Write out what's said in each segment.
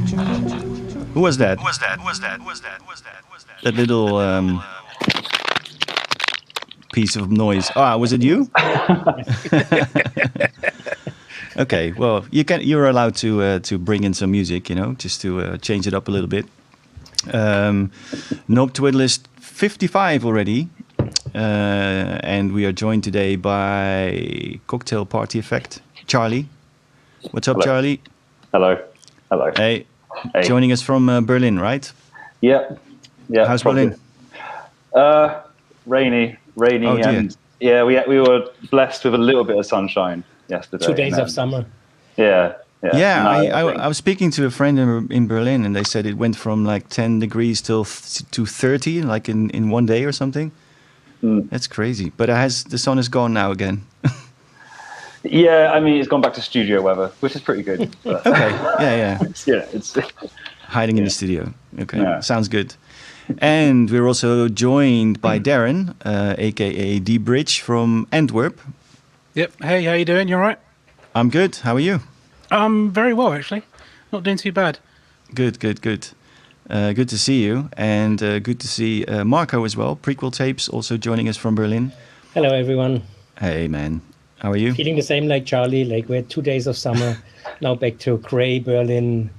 Who was that? That little piece of noise. Ah, was it you? Okay, well, you're allowed to bring in some music, just to change it up a little bit. Nope, Twiddlers 55 already. And we are joined today by Cocktail Party Effect, Charlie. What's up, Hello. Charlie? Hello. Hey. Joining us from Berlin, right? Yeah. How's Berlin? Rainy, Oh, dear. and yeah, we were blessed with a little bit of sunshine yesterday. 2 days of summer. Yeah. Yeah, I was speaking to a friend in Berlin, and they said it went from like 10 degrees to 30, like in one day or something. That's crazy. But the sun is gone now again. Yeah, I mean, it's gone back to studio weather, which is pretty good. But Okay, yeah. it's Hiding in the studio. Okay, sounds good. And we're also joined by Darren, a.k.a. dBridge from Antwerp. Yep. Hey, how you doing? You all right? I'm good. How are you? Very well, actually. Not doing too bad. Good. Good to see you. And good to see Marco as well. Prequel Tapes also joining us from Berlin. Hello, everyone. Hey, man. How are you? Feeling the same like Charlie. Like we had 2 days of summer. Now back to gray Berlin,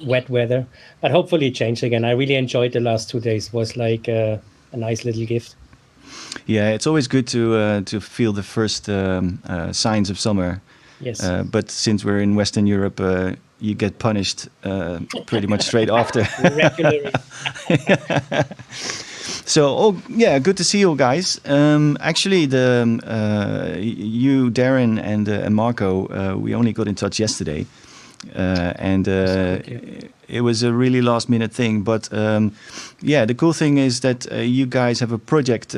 wet weather. But hopefully it changed again. I really enjoyed the last 2 days. It was like a nice little gift. Yeah, it's always good to feel the first signs of summer. Yes. But since we're in Western Europe, you get punished pretty much straight after. Regularly. So, good to see you guys. Actually, you, Darren, and Marco, we only got in touch yesterday. It was a really last-minute thing. But, the cool thing is that you guys have a project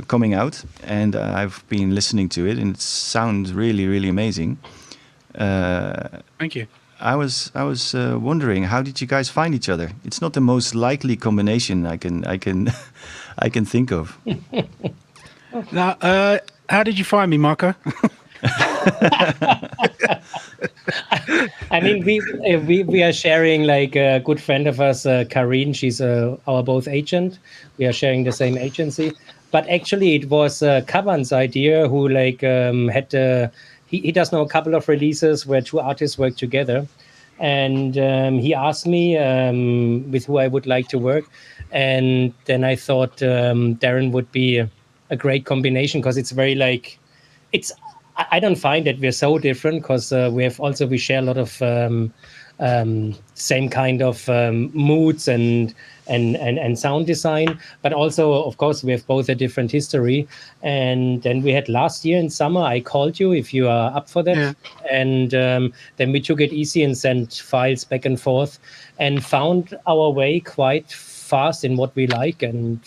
coming out. And I've been listening to it, and it sounds really, really amazing. Thank you. I was wondering, how did you guys find each other? It's not the most likely combination I can think of. Now, how did you find me, Marco? I mean, we are sharing like a good friend of us, Karine. She's our both agent. We are sharing the same agency. But actually, it was Kavan's idea, who had. He does know a couple of releases where two artists work together. And he asked me with who I would like to work. And then I thought Darren would be a great combination because it's very I don't find that we're so different because we share a lot of same kind of moods and sound design, but also of course we have both a different history. And then we had last year in summer, I called you if you are up for that. Yeah. And then we took it easy and sent files back and forth and found our way quite fast in what we like. And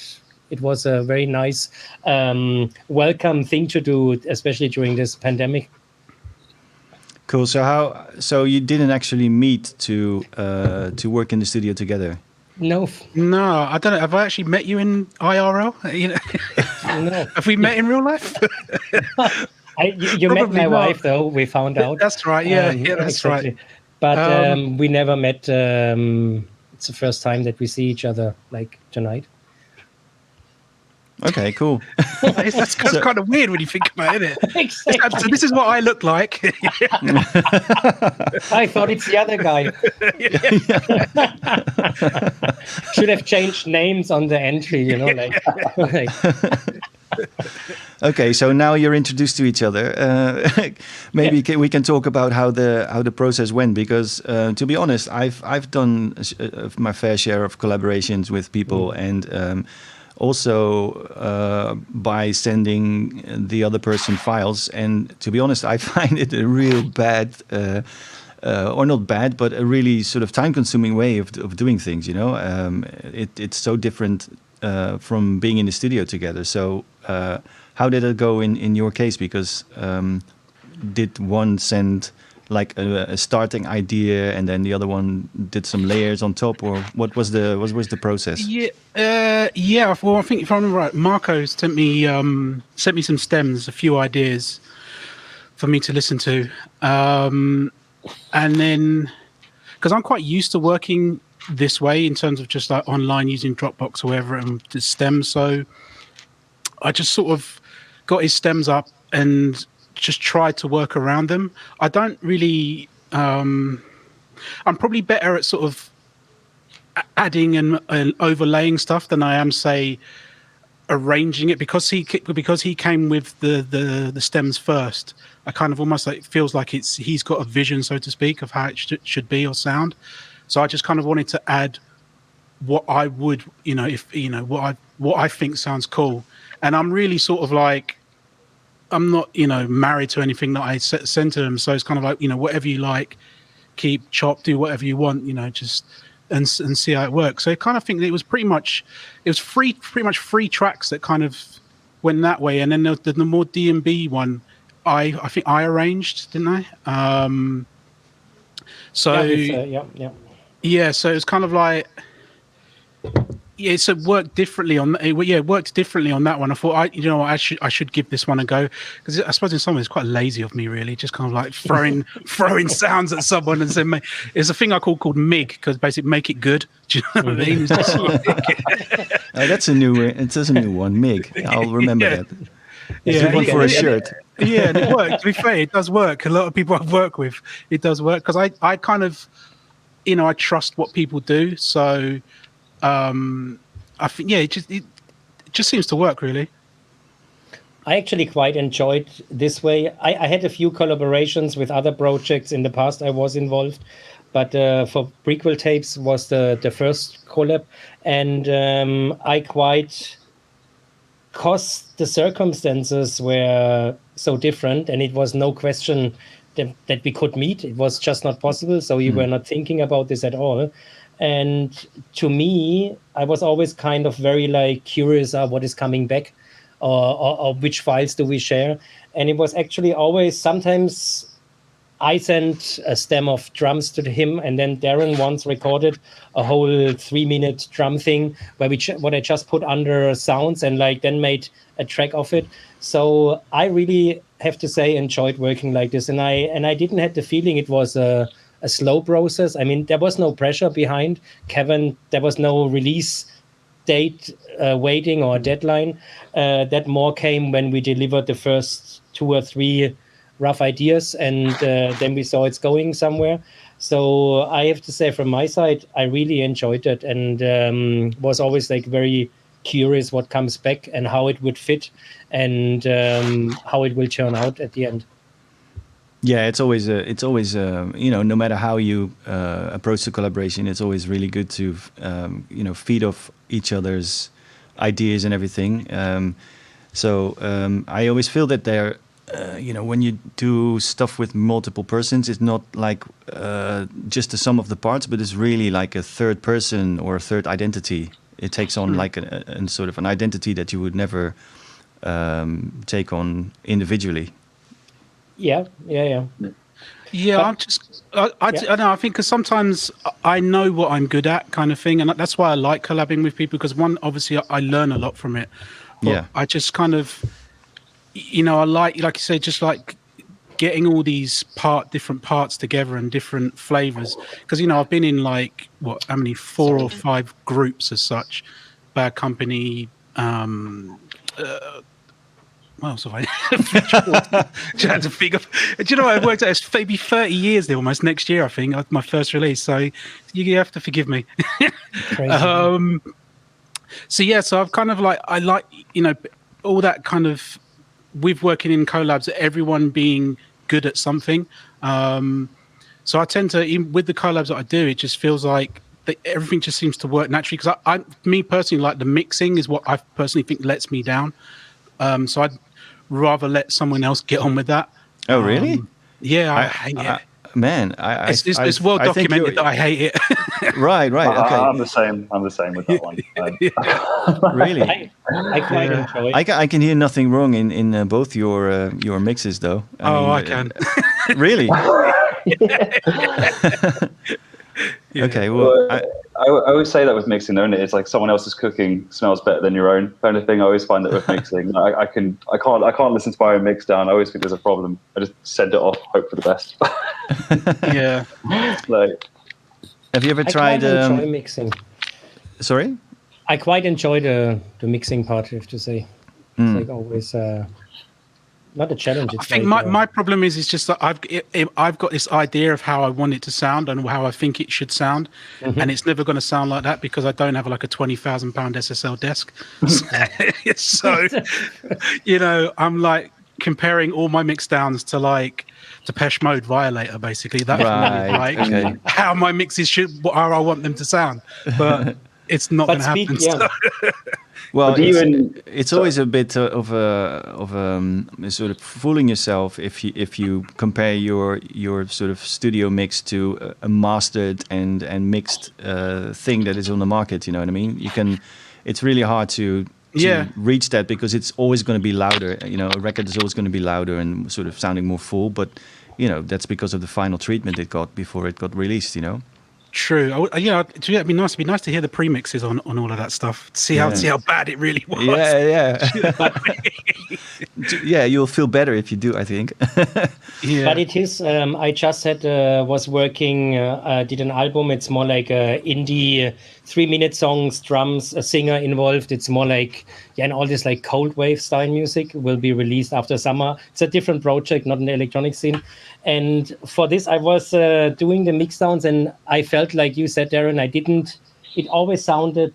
it was a very nice welcome thing to do, especially during this pandemic. Cool. So you didn't actually meet to work in the studio together? No, I don't know. Have I actually met you in IRL? No. Have we met in real life? You met my wife, though. We found out. That's right. Yeah, that's exactly. Right. But we never met. It's the first time that we see each other, like tonight. Okay, cool. That's kind of weird when you think about it, isn't it? Exactly. So this is what I look like. I thought it's the other guy. Should have changed names on the entry, like. Okay, so now you're introduced to each other. Maybe we can talk about how the process went, because to be honest, I've done my fair share of collaborations with people, and also by sending the other person files. And to be honest, I find it a real bad, or not bad, but a really sort of time-consuming way of doing things. It's so different from being in the studio together. So how did it go in your case? Because did one send like a starting idea, and then the other one did some layers on top, or what was the process? Yeah. Well, I think if I remember right, Marco sent me some stems, a few ideas for me to listen to, and then because I'm quite used to working this way in terms of just like online using Dropbox or whatever and the stems. So I just sort of got his stems up and just tried to work around them. I don't really. I'm probably better at sort of adding and overlaying stuff than I am, say, arranging it, because he came with the stems first. I kind of almost like feels like he's got a vision, so to speak, of how it should be or sound. So I just kind of wanted to add what I would, what I think sounds cool. And I'm really sort of like, I'm not, married to anything that I send to him. So it's kind of like, whatever you like, keep, chop, do whatever you want, just and see how it works. So I kind of think that it was pretty much three tracks that kind of went that way. And then the more D&B one, I think I arranged, didn't I? Yeah, so it's kind of like, so it worked differently on that one. I thought, I should give this one a go, because I suppose in some ways it's quite lazy of me, really, just kind of like throwing sounds at someone and saying, it's a thing I called MIG, because basically make it good. Do you know what I mean? It's just that's a new one, MIG. I'll remember that. It's one for a shirt. Yeah, and it works. To be fair, it does work. A lot of people I work with, it does work, because I kind of, I trust what people do. So I think, it just seems to work, really. I actually quite enjoyed this way. I had a few collaborations with other projects in the past I was involved, but for Prequel tapes was the first collab, and I quite, because the circumstances were so different, and it was no question that we could meet. It was just not possible. So you were not thinking about this at all. And to me, I was always kind of very like curious of what is coming back, or which files do we share. And it was actually always, sometimes I sent a stem of drums to him, and then Darren once recorded a whole 3-minute drum thing where what I just put under sounds and like then made a track of it. So I really have to say enjoyed working like this, and I didn't have the feeling it was a slow process. I mean, there was no pressure behind Kevin. There was no release date waiting or deadline. That more came when we delivered the first 2 or 3 rough ideas, and then we saw it's going somewhere. So I have to say, from my side, I really enjoyed it, and was always like very curious what comes back and how it would fit, and how it will turn out at the end. Yeah, it's always no matter how you approach the collaboration, it's always really good to feed off each other's ideas and everything. So I always feel that they're when you do stuff with multiple persons, it's not like just the sum of the parts, but it's really like a third person or a third identity. It takes on like a sort of an identity that you would never take on individually. Yeah. I know. I think because sometimes I know what I'm good at, kind of thing, and that's why I like collabing with people. Because one, obviously, I learn a lot from it. But I just kind of, I like you say, just like getting all these different parts together and different flavors. Because I've been in like 4 or 5 groups as such. Bad Company. What else have I had to figure? Do you know what? I worked out, it's maybe 30 years there almost next year, I think, my first release. So you have to forgive me. So I've kind of like, I like, all that kind of, with working in collabs, everyone being good at something. So I tend to, even with the collabs that I do, it just feels like everything just seems to work naturally. Because me personally, like the mixing is what I personally think lets me down. So I'd rather let someone else get on with that. Oh, really? Yeah, I hate it. Man, it's well documented that I hate it. Right. Okay. I'm the same with that one. Really? I quite enjoy it. I can hear nothing wrong in both your mixes, though. I can. Really? Yeah. Okay. Well, I always say that with mixing, don't it? It's like someone else's cooking smells better than your own kind of thing. I always find that with mixing. I can't listen to my own mix down. I always think there's a problem. I just send it off, hope for the best. Yeah. Have you ever I tried? quite enjoy mixing. Sorry. I quite enjoy the mixing part, I have to say. It's like always not a challenge. It's I think my problem is just that I've got this idea of how I want it to sound and how I think it should sound, and it's never going to sound like that because I don't have like a £20,000 SSL desk. So you know, I'm like comparing all my mix downs to like Depeche Mode Violator, basically. That Right. like how my mixes how I want them to sound, but it's not going to happen. Yeah. So. Well, it's always a bit of a sort of fooling yourself if you compare your sort of studio mix to a mastered and mixed thing that is on the market. You know what I mean? It's really hard to reach that because it's always going to be louder. You know, a record is always going to be louder and sort of sounding more full. But you know, that's because of the final treatment it got before it got released. You know. True. It'd be nice to hear the premixes on all of that stuff. See how bad it really was. Yeah, you'll feel better if you do, I think. But it is. I just was working. Did an album. It's more like indie 3-minute songs, drums, a singer involved. It's more like and all this like cold wave style music will be released after summer. It's a different project, not in the electronic scene. And for this, I was doing the mix downs, and I felt like you said, Darren, it always sounded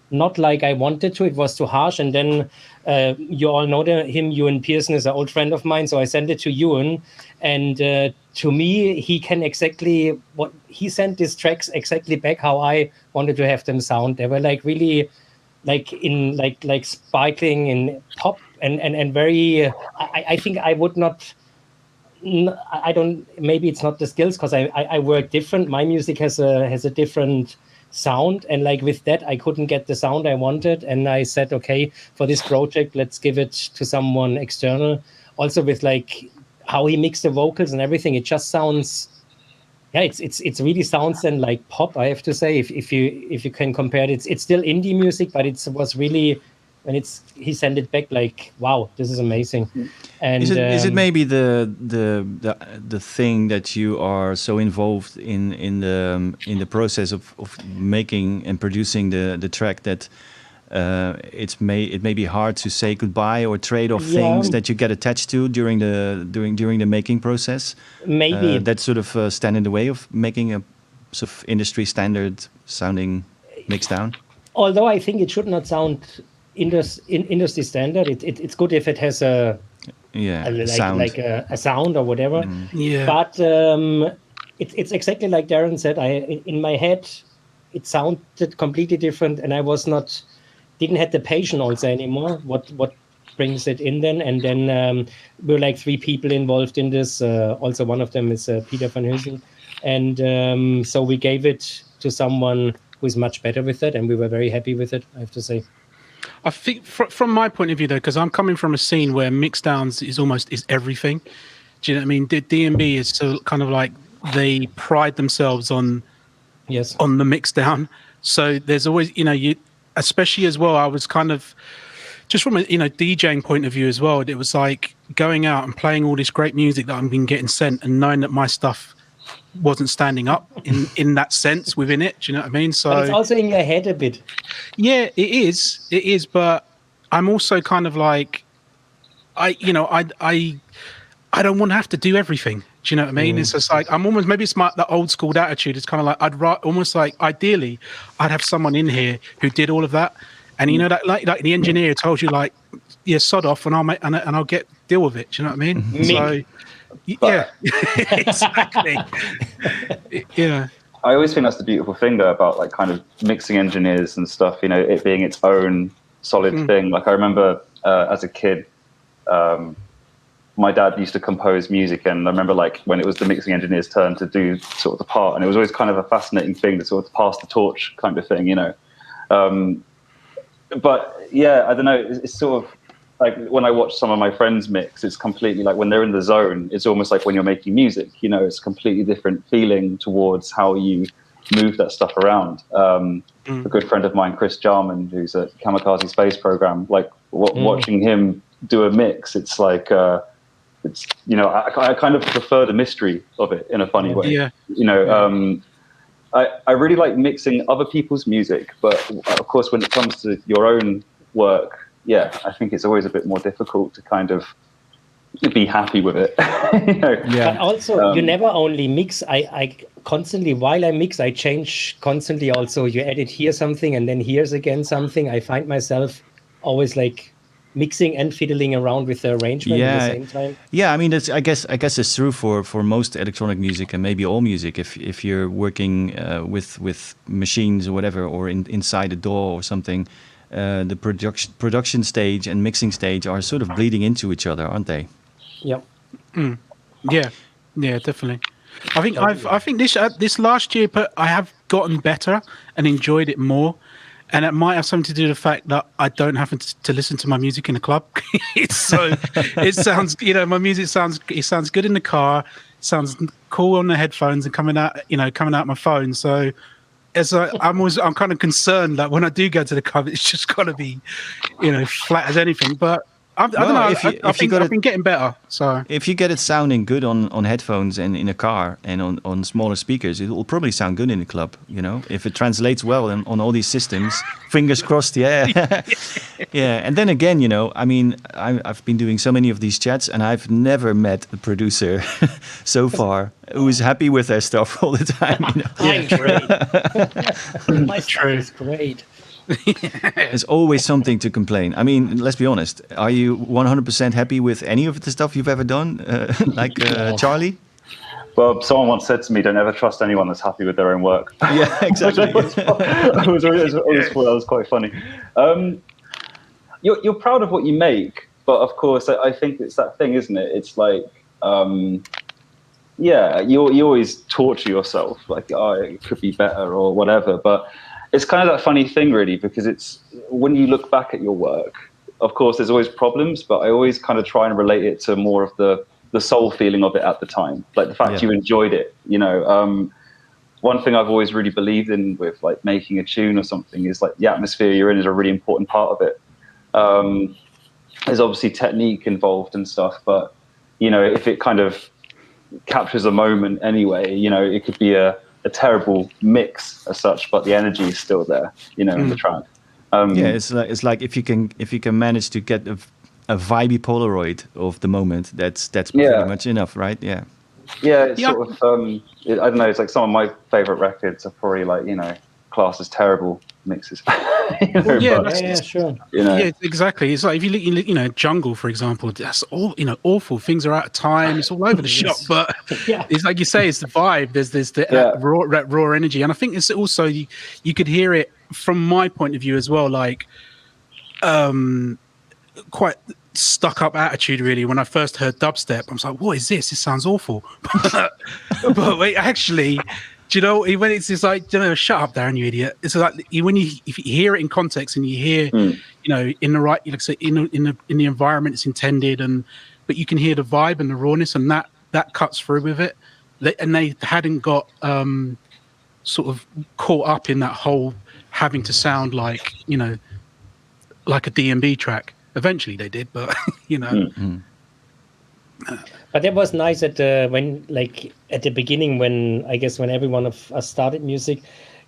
not like I wanted to. It was too harsh. And then you all know him, Ewan Pearson is an old friend of mine. So I sent it to Ewan, and to me, he can exactly he sent these tracks exactly back how I wanted to have them sound. They were like really like in like sparkling in pop and very, I think I would not, I don't, maybe it's not the skills because I work different. My music has a different sound, and like with that I couldn't get the sound I wanted, and I said, okay, for this project let's give it to someone external. Also with like how he mixed the vocals and everything, it just sounds, it's really sounds then like pop, I have to say. If you can compare it, it's still indie music, but it was really, when he sent it back like, wow, this is amazing. And is it maybe the thing that you are so involved in the process of making and producing the track that it may be hard to say goodbye or trade off things that you get attached to during the making process? Maybe that sort of stand in the way of making a sort of industry standard sounding mix down. Although I think it should not sound industry standard. It's good if it has a sound. Like a sound or whatever. But it's exactly like Darren said. In my head it sounded completely different, and I didn't have the patience also anymore. What brings it in then? And then we're like 3 people involved in this. Also one of them is Peter van Huysen, and so we gave it to someone who is much better with it, and we were very happy with it, I have to say. I think from my point of view, though, because I'm coming from a scene where mix downs is everything. Do you know what I mean? DMB is so kind of like they pride themselves on the mix down. So there's always, especially as well, I was kind of just from a DJing point of view as well. It was like going out and playing all this great music that I've been getting sent, and knowing that my stuff wasn't standing up in that sense within it. Do you know what I mean? So but it's also in your head a bit. Yeah, it is. But I'm also kind of like, I don't want to have to do everything. Do you know what I mean? It's just like, maybe it's the old school attitude. It's kind of like, almost like ideally I'd have someone in here who did all of that. And that like the engineer told you like, yeah, sod off and I'll deal with it. Do you know what I mean? So yeah, exactly. Yeah. I always think that's the beautiful thing though about like kind of mixing engineers and stuff, it being its own solid thing. Like I remember as a kid, my dad used to compose music, and I remember like when it was the mixing engineer's turn to do sort of the part, and it was always kind of a fascinating thing to sort of pass the torch kind of thing, but yeah, I don't know, it's sort of like when I watch some of my friends mix, it's completely like when they're in the zone, it's almost like when you're making music, it's a completely different feeling towards how you move that stuff around. A good friend of mine, Chris Jarman, who's at Kamikaze Space Program, like watching him do a mix, it's like, I kind of prefer the mystery of it in a funny way. Yeah. I really like mixing other people's music, but of course, when it comes to your own work, yeah, I think it's always a bit more difficult to kind of be happy with it. Yeah. But also, you never only mix. I constantly, while I mix, I change constantly. Also, you edit here something, and then here's again something. I find myself always like mixing and fiddling around with the arrangement at the same time. Yeah, I mean, I guess it's true for most electronic music and maybe all music. If you're working with machines or whatever, or inside a DAW or something, the production stage and mixing stage are sort of bleeding into each other, aren't they? Yeah. Yeah, definitely. I think this last year, but I have gotten better and enjoyed it more. And it might have something to do with the fact that I don't have to listen to my music in a club. It sounds, my music sounds good in the car, sounds cool on the headphones and coming out my phone. So I'm kind of concerned that when I do go to the club, it's just got to be, flat as anything. But I don't know. I think I've been getting better. So if you get it sounding good on headphones and in a car and on smaller speakers, it will probably sound good in the club. If it translates well on all these systems, fingers crossed. Yeah, yeah. And then again, I mean, I've been doing so many of these chats, and I've never met a producer so far who is happy with their stuff all the time. I'm great. My stuff is great. There's always something to complain. I mean, let's be honest. Are you 100% happy with any of the stuff you've ever done, Charlie? Well, someone once said to me, "Don't ever trust anyone that's happy with their own work." Yeah, exactly. That was quite funny. You're proud of what you make, but of course, I think it's that thing, isn't it? It's like, you always torture yourself, like, oh, it could be better or whatever, but. It's kind of that funny thing, really, because it's when you look back at your work, of course, there's always problems, but I always kind of try and relate it to more of the soul feeling of it at the time, like the fact you enjoyed it. One thing I've always really believed in with like making a tune or something is like the atmosphere you're in is a really important part of it. There's obviously technique involved and stuff, but if it kind of captures a moment anyway, it could be a terrible mix as such, but the energy is still there, in the track. It's like if you can manage to get a vibey Polaroid of the moment, that's pretty much enough, right? Yeah. Yeah, it's sort of I don't know. It's like some of my favorite records are probably like classed as terrible mixes. Sure. Yeah, exactly. It's like if you look, Jungle, for example, that's all, awful. Things are out of time. It's all over the shop, but it's like you say, it's the vibe. There's the raw energy, and I think it's also you could hear it from my point of view as well, like quite stuck up attitude really. When I first heard dubstep, I was like, what is this? It sounds awful. But wait, actually, do you know when it's just like, shut up, Darren, you idiot. It's like if you hear it in context and you hear, in the right, like say, in the environment it's intended, but you can hear the vibe and the rawness, and that cuts through with it. And they hadn't got sort of caught up in that whole having to sound like like a D&B track. Eventually they did, but But that was nice at the beginning, when every one of us started music,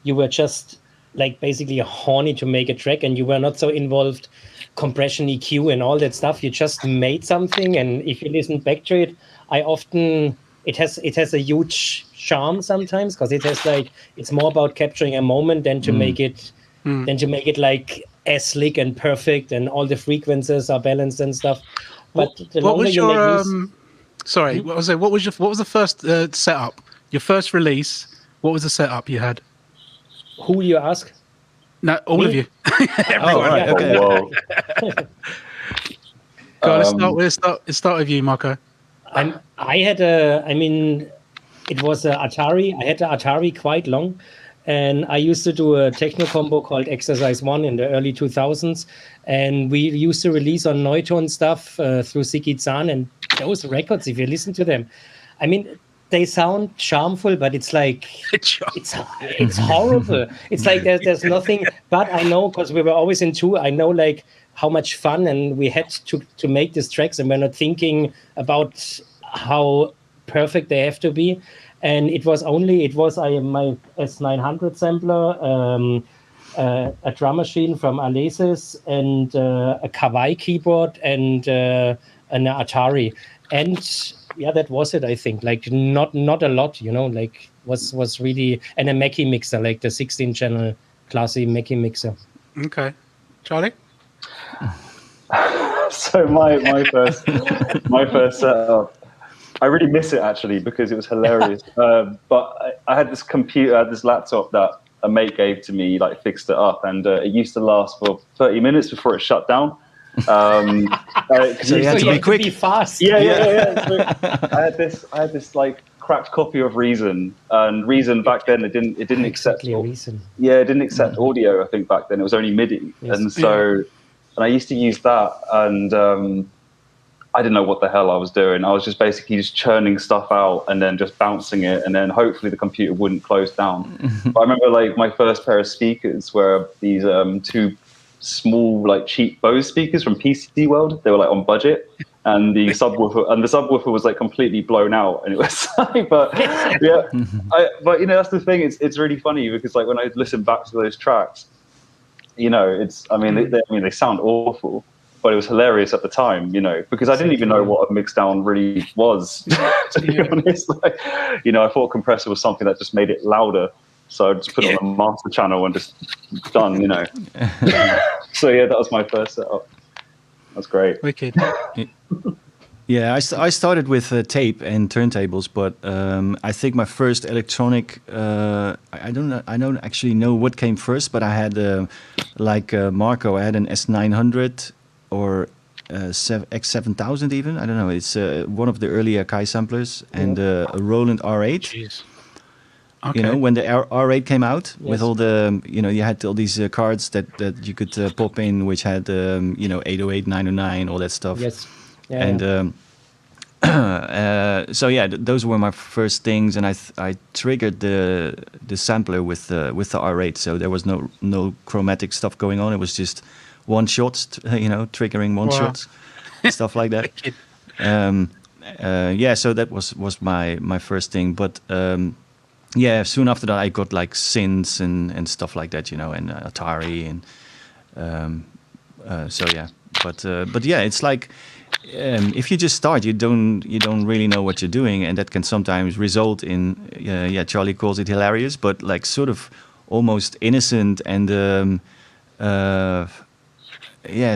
you were just like basically horny to make a track, and you were not so involved compression, EQ, and all that stuff. You just made something, and if you listen back to it, it has a huge charm sometimes, because it's more about capturing a moment than to make it like as slick and perfect, and all the frequencies are balanced and stuff. But what was your sorry, what was it? What was the first setup? Your first release? What was the setup you had? Who you ask? No, all of you. Everyone. Right, okay. Go on, let's start with you, Marco. It was Atari. I had the Atari quite long, and I used to do a techno combo called Exercise 1 in the early 2000s, and we used to release on Neutron stuff through Siki-Zan, and those records, if you listen to them, I mean, they sound charmful, but it's like it's horrible. It's like there's nothing. But I know, because we were always in two, I know like how much fun and we had to make these tracks, and we're not thinking about how perfect they have to be. And it was my S900 sampler, a drum machine from Alesis, and a Kawai keyboard, and an Atari. And yeah, that was it, I think. Like not a lot, like was really, and a Mackie mixer, like the 16-channel classy Mackie mixer. Okay. Charlie? So my first setup, I really miss it actually because it was hilarious. But I had this computer, I had this laptop that a mate gave to me, like fixed it up, and it used to last for 30 minutes before it shut down. So you had to be quick. Be fast. Yeah. So I had this like cracked copy of Reason, and Reason back then it didn't accept Reason. Yeah, it didn't accept audio. I think back then it was only MIDI, Yes. and so and I used to use that, and I didn't know what the hell I was doing. I was just basically just churning stuff out and then just bouncing it, and then hopefully the computer wouldn't close down. But I remember like my first pair of speakers were these two small like cheap Bose speakers from PC World. They were like on budget, and the subwoofer was like completely blown out, and it was like, but yeah, but that's the thing. It's really funny because like when I listen back to those tracks, it's they sound awful. But it was hilarious at the time, because I didn't even know what a mixdown really was, to be honest. Like, I thought compressor was something that just made it louder. So I just put it on the master channel and just done, So yeah, that was my first setup. That's great. Wicked. Yeah, I started with tape and turntables, but I think my first electronic, I don't actually know what came first, but I had Marco, I had an S900 or X7000 even. I don't know. It's one of the early Akai samplers, and a Roland R8. Jeez. Okay. When the R8 came out, with all the, you had all these cards that you could pop in, which had 808, 909, all that stuff. Yes. Yeah, and so yeah, those were my first things, and I triggered the sampler with the R8, so there was no chromatic stuff going on. It was just one shots, triggering one shots, stuff like that. So that was my first thing. But soon after that I got like synths and stuff like that, and Atari, and But yeah, it's like if you just start, you don't really know what you're doing, and that can sometimes result in Charlie calls it hilarious, but like sort of almost innocent and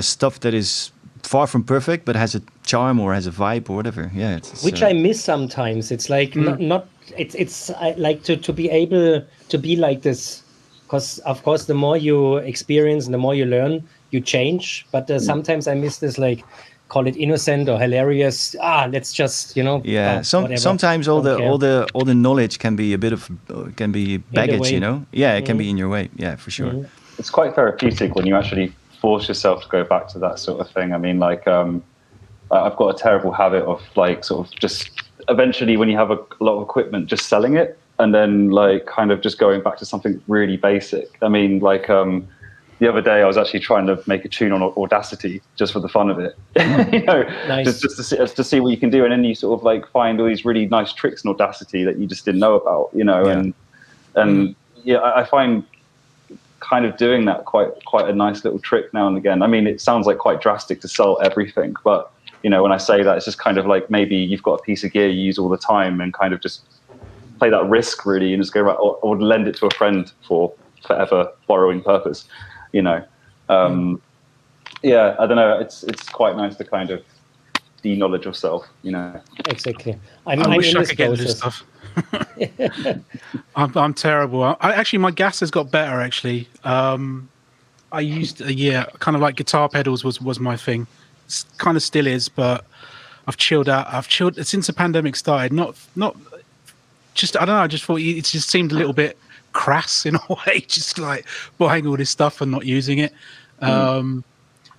stuff that is far from perfect, but has a charm or has a vibe or whatever. Yeah, which I miss sometimes. It's like not. It's I like to be able to be like this, because of course the more you experience and the more you learn, you change. But sometimes I miss this, like, call it innocent or hilarious. Let's just Yeah, sometimes all the knowledge can be a bit of baggage. Yeah, it can be in your way. Yeah, for sure. It's quite therapeutic when you actually force yourself to go back to that sort of thing. I mean, like, I've got a terrible habit of like sort of just eventually when you have a lot of equipment, just selling it and then like kind of just going back to something really basic. I mean, like the other day I was actually trying to make a tune on Audacity just for the fun of it, Nice. just to see what you can do, and then you sort of like find all these really nice tricks in Audacity that you just didn't know about, and I find kind of doing that quite a nice little trick now and again. I mean, it sounds like quite drastic to sell everything, but when I say that, it's just kind of like maybe you've got a piece of gear you use all the time and kind of just play that risk really and just go right, or lend it to a friend for forever borrowing purpose, I don't know. It's quite nice to kind of de-knowledge yourself, Exactly. I wish I could get into this stuff. I'm terrible. Actually, my gas has got better. Actually, I used kind of like guitar pedals was my thing. It's kind of still is, but I've chilled out. Since the pandemic started. Not just I don't know. I just thought it just seemed a little bit crass in a way, just like buying all this stuff and not using it.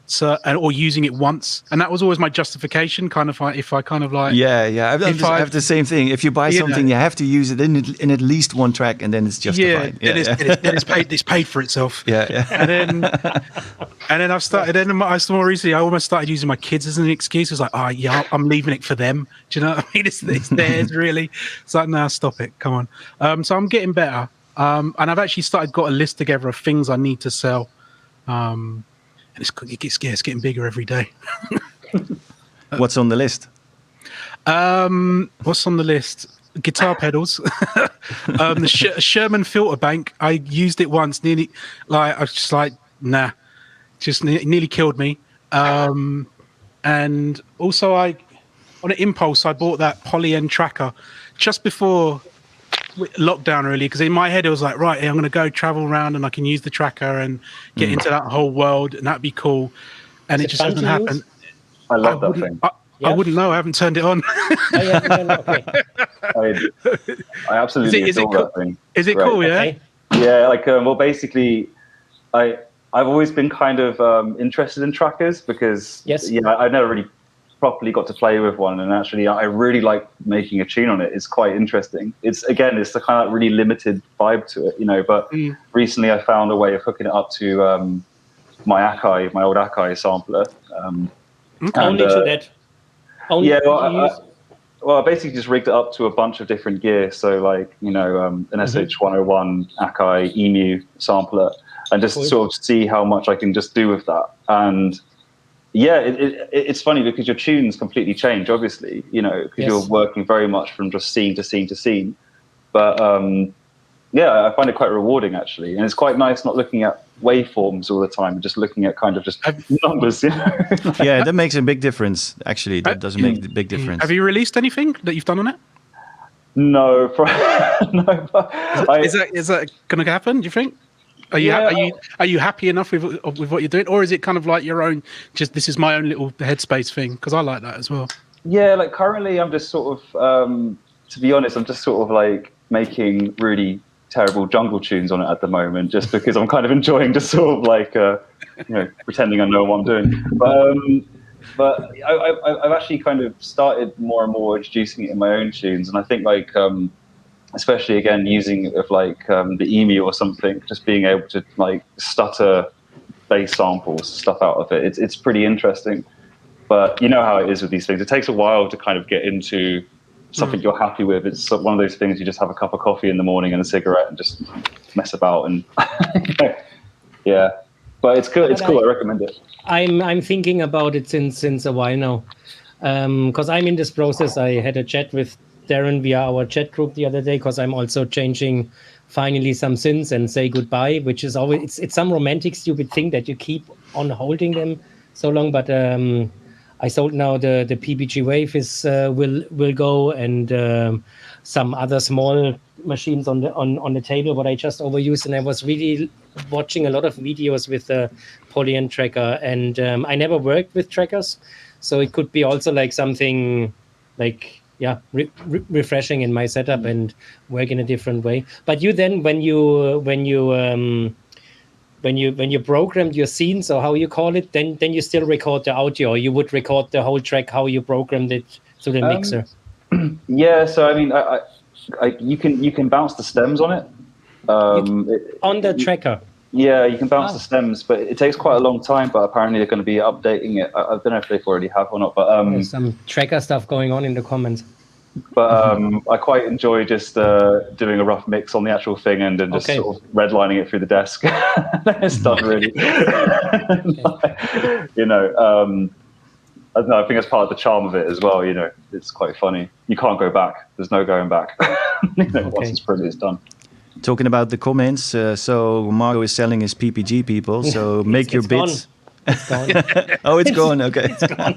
So, or using it once, and that was always my justification. Kind of, if I kind of like, yeah. I have the same thing. If you buy something, you have to use it in at least one track, and then it's justified. It's paid for itself. Yeah. And then I've started. Then more recently, I almost started using my kids as an excuse. It's like, oh yeah, I'm leaving it for them. Do you know what I mean? It's theirs, really. It's like, no, stop it. Come on. So I'm getting better. And I've actually got a list together of things I need to sell. And it's getting bigger every day. What's on the list? What's on the list? Guitar pedals. The Sherman filter bank. I used it once. I was just like, nah. Just nearly killed me. And also, on an impulse, I bought that Poly-N tracker just before lockdown, really, because in my head it was like, right, I'm going to go travel around and I can use the tracker and get into that whole world, and that'd be cool. And it just hasn't happened. I love that thing. I wouldn't know. I haven't turned it on. Okay. I absolutely adore that thing. Is it cool? Yeah. Okay. Yeah. Like, well, basically, I've always been kind of interested in trackers because I never really properly got to play with one, and actually I really like making a tune on it. It's quite interesting. It's the kind of like really limited vibe to it, but recently I found a way of hooking it up to my old Akai sampler. Only to that. Well, I basically just rigged it up to a bunch of different gear, so like an SH101 Akai EMU sampler, and just sort of see how much I can just do with that. And yeah, it's funny because your tunes completely change, obviously, because you're working very much from just scene to scene to scene. But I find it quite rewarding, actually. And it's quite nice not looking at waveforms all the time, just looking at kind of just numbers. Yeah, that makes a big difference, actually. That does make a big difference. Have you released anything that you've done on it? No. Is that going to happen, do you think? Are you happy enough with what you're doing, or is it kind of like your own? Just this is my own little headspace thing, because I like that as well. Yeah, like currently I'm just sort of, to be honest, I'm just sort of like making really terrible jungle tunes on it at the moment, just because I'm kind of enjoying just sort of like pretending I know what I'm doing. But I've actually kind of started more and more introducing it in my own tunes, and I think like. Especially again using it with like the EMU or something, just being able to like stutter bass samples, stuff out of it. It's pretty interesting, but you know how it is with these things. It takes a while to kind of get into something you're happy with. It's one of those things you just have a cup of coffee in the morning and a cigarette and just mess about and yeah. But it's good. It's cool. I recommend it. I'm thinking about it since a while now, because I'm in this process. I had a chat with Darren via our chat group the other day, because I'm also changing finally some synths and say goodbye, which is always it's some romantic stupid thing that you keep on holding them so long. But I sold now the PBG Wave is will go, and some other small machines on the table what I just overused, and I was really watching a lot of videos with the Poly-N tracker, and I never worked with trackers, so it could be also like something like refreshing in my setup and work in a different way. But you then when you programmed your scenes, or how you call it, then you still record the audio, or you would record the whole track how you programmed it to the mixer. Yeah, so I mean, you can bounce the stems on it. On the tracker. Yeah, you can bounce the stems, but it takes quite a long time. But apparently they're going to be updating it. I don't know if they've already have or not. But there's some tracker stuff going on in the comments. But I quite enjoy just doing a rough mix on the actual thing and then just sort of redlining it through the desk. It's done really. I don't know. I think that's part of the charm of it as well. It's quite funny. You can't go back. There's no going back. Once it's printed, it's done. Talking about the comments, so Margo is selling his PPG, people. So make your bits. It's gone. Oh, it's gone. Okay. It's gone.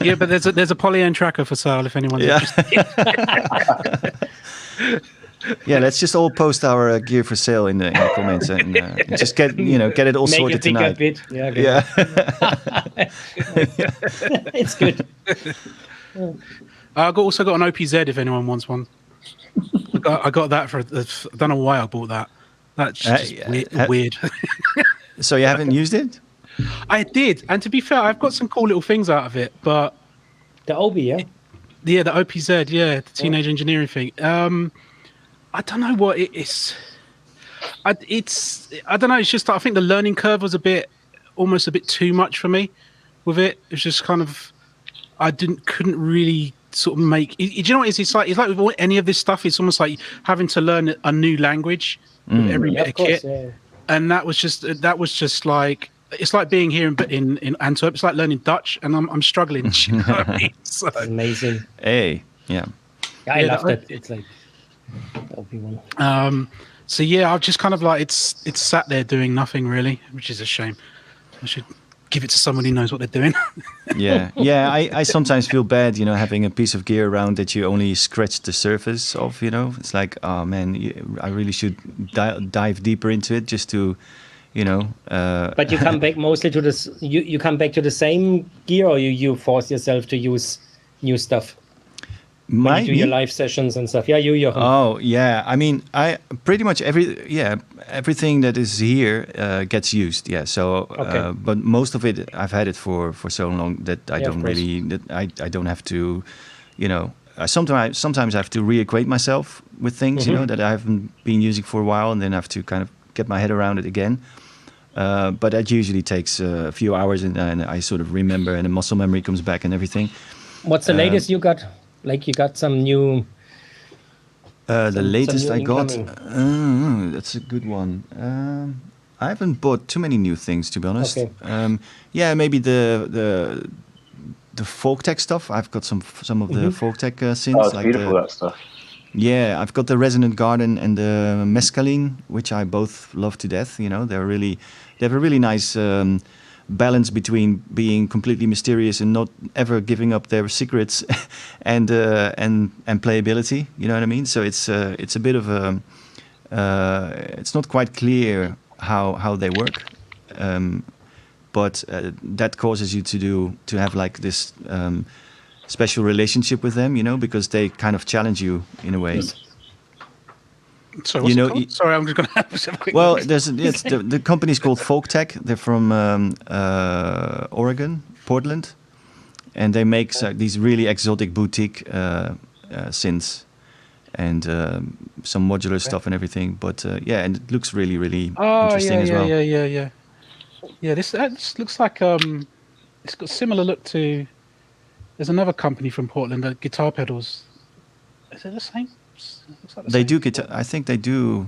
Yeah, but there's a Poly-N tracker for sale if anyone's interested. Yeah, let's just all post our gear for sale in the comments and just get it all sorted tonight. Bit. Yeah. Okay. Yeah. It's good. I also got an OPZ if anyone wants one. I got that for. I don't know why I bought that. That's just weird. So you haven't used it? I did, and to be fair, I've got some cool little things out of it. But The OB, yeah. yeah, the OPZ, yeah, the teenage engineering thing. I don't know what it is. I don't know. It's just I think the learning curve was almost a bit too much for me with it. It's just kind of couldn't really sort of make. Do you know what it is? It's like with any of this stuff. It's almost like having to learn a new language with every bit of kit. Yeah. And that was just like it's like being here in Antwerp. It's like learning Dutch, and I'm struggling. You know what I mean? So, Amazing. Hey, yeah. I love that. It's like the OB one. So yeah, I've just kind of like it's sat there doing nothing really, which is a shame. I should give it to someone who knows what they're doing. Yeah. I sometimes feel bad, having a piece of gear around that you only scratch the surface of. It's like, oh man, I really should dive deeper into it just to, But you come back mostly to this. You come back to the same gear, or you force yourself to use new stuff. When you do your live sessions and stuff. Yeah, you. Oh yeah, I mean, I pretty much everything that is here gets used. Yeah, so Okay. but most of it I've had it for so long that I don't really I don't have to, sometimes I have to reacquaint myself with things that I haven't been using for a while, and then I have to kind of get my head around it again. But that usually takes a few hours, and I sort of remember, and the muscle memory comes back and everything. What's the latest you got? Like you got some new. The latest some I got, incoming. that's a good one. I haven't bought too many new things, to be honest. Okay. Yeah, maybe the folk tech stuff. I've got some of the folk tech synths. Oh, it's beautiful, that stuff. Yeah, I've got the Resonant Garden and the Mescaline, which I both love to death. They have a really nice balance between being completely mysterious and not ever giving up their secrets, and playability. You know what I mean? So it's a bit of a it's not quite clear how they work, but that causes you to have like this special relationship with them, because they kind of challenge you in a way. So what's it called? Sorry, I'm just going to have a quick. Well, the company's called Folk Tech. They're from Oregon, Portland, and they make these really exotic boutique synths and some modular stuff and everything. But and it looks really, really interesting as well. Yeah, this looks like it's got a similar look to. There's another company from Portland, Guitar Pedals. Is it the same? Looks like the They same. do guitar. I think they do.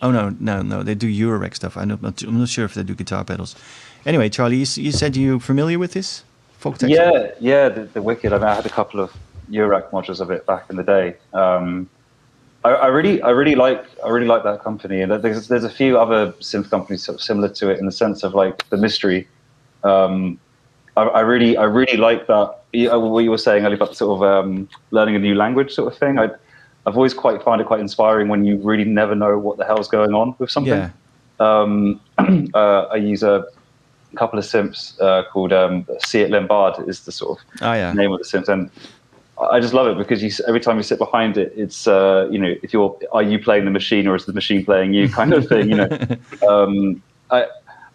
Oh no! They do Eurorack stuff. I'm not sure if they do guitar pedals. Anyway, Charlie, you said you're familiar with this folk tech stuff? Yeah, the Wicked. I mean, I had a couple of Eurorack modules of it back in the day. I really like that company, and there's a few other synth companies sort of similar to it in the sense of like the mystery. I really like that. What you were saying earlier about sort of learning a new language sort of thing. I've always found it quite inspiring when you really never know what the hell's going on with something. I use a couple of synths called See It Lombard is the sort of name of the synth, and I just love it because every time you sit behind it, it's are you playing the machine or is the machine playing you kind of thing.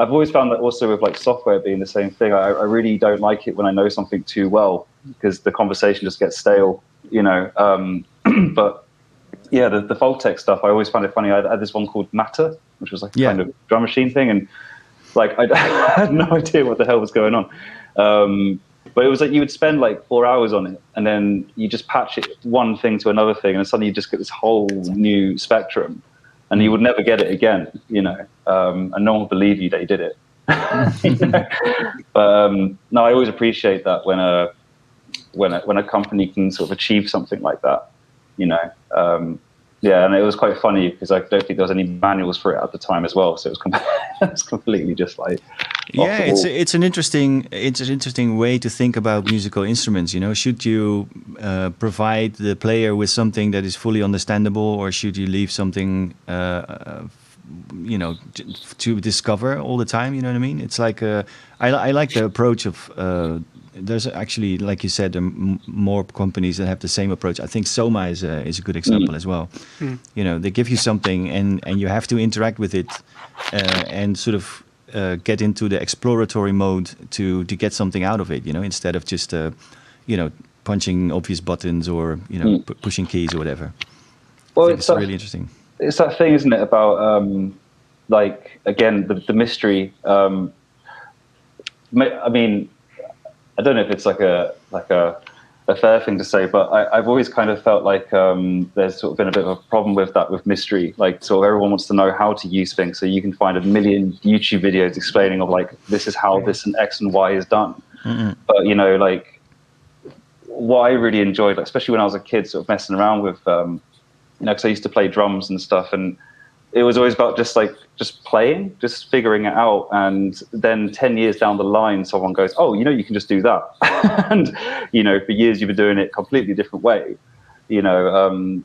I've always found that also with like software being the same thing. I really don't like it when I know something too well because the conversation just gets stale. But yeah, the folk tech stuff, I always found it funny. I had this one called Matter, which was like a kind of drum machine thing, and like I had no idea what the hell was going on. But it was like you would spend like 4 hours on it, and then you just patch it one thing to another thing, and suddenly you just get this whole new spectrum, and you would never get it again, and no one would believe you that you did it. But no, I always appreciate that when a company can sort of achieve something like that. And it was quite funny because I don't think there was any manuals for it at the time as well, so it was completely just like it's an interesting way to think about musical instruments. Should you provide the player with something that is fully understandable, or should you leave something to discover all the time? You know what I mean? It's like I like the approach of there's actually, like you said, more companies that have the same approach. I think Soma is a good example as well. They give you something and you have to interact with it and sort of get into the exploratory mode to get something out of it, you know, instead of just you know, punching obvious buttons or, you know, pushing keys or whatever. Well, I think it's really interesting. It's that thing, isn't it, about like, again, the mystery. I mean, I don't know if it's like a fair thing to say, but I've always kind of felt like there's sort of been a bit of a problem with that, with mystery. Like, sort of everyone wants to know how to use things, so you can find a million YouTube videos explaining of like, this is how this and X and Y is done. But, you know, like, what I really enjoyed, like, especially when I was a kid, sort of messing around with, you know, because I used to play drums and stuff, and it was always about just playing, just figuring it out. And then 10 years down the line, someone goes, oh, you know, you can just do that. And, you know, for years you've been doing it a completely different way. You know,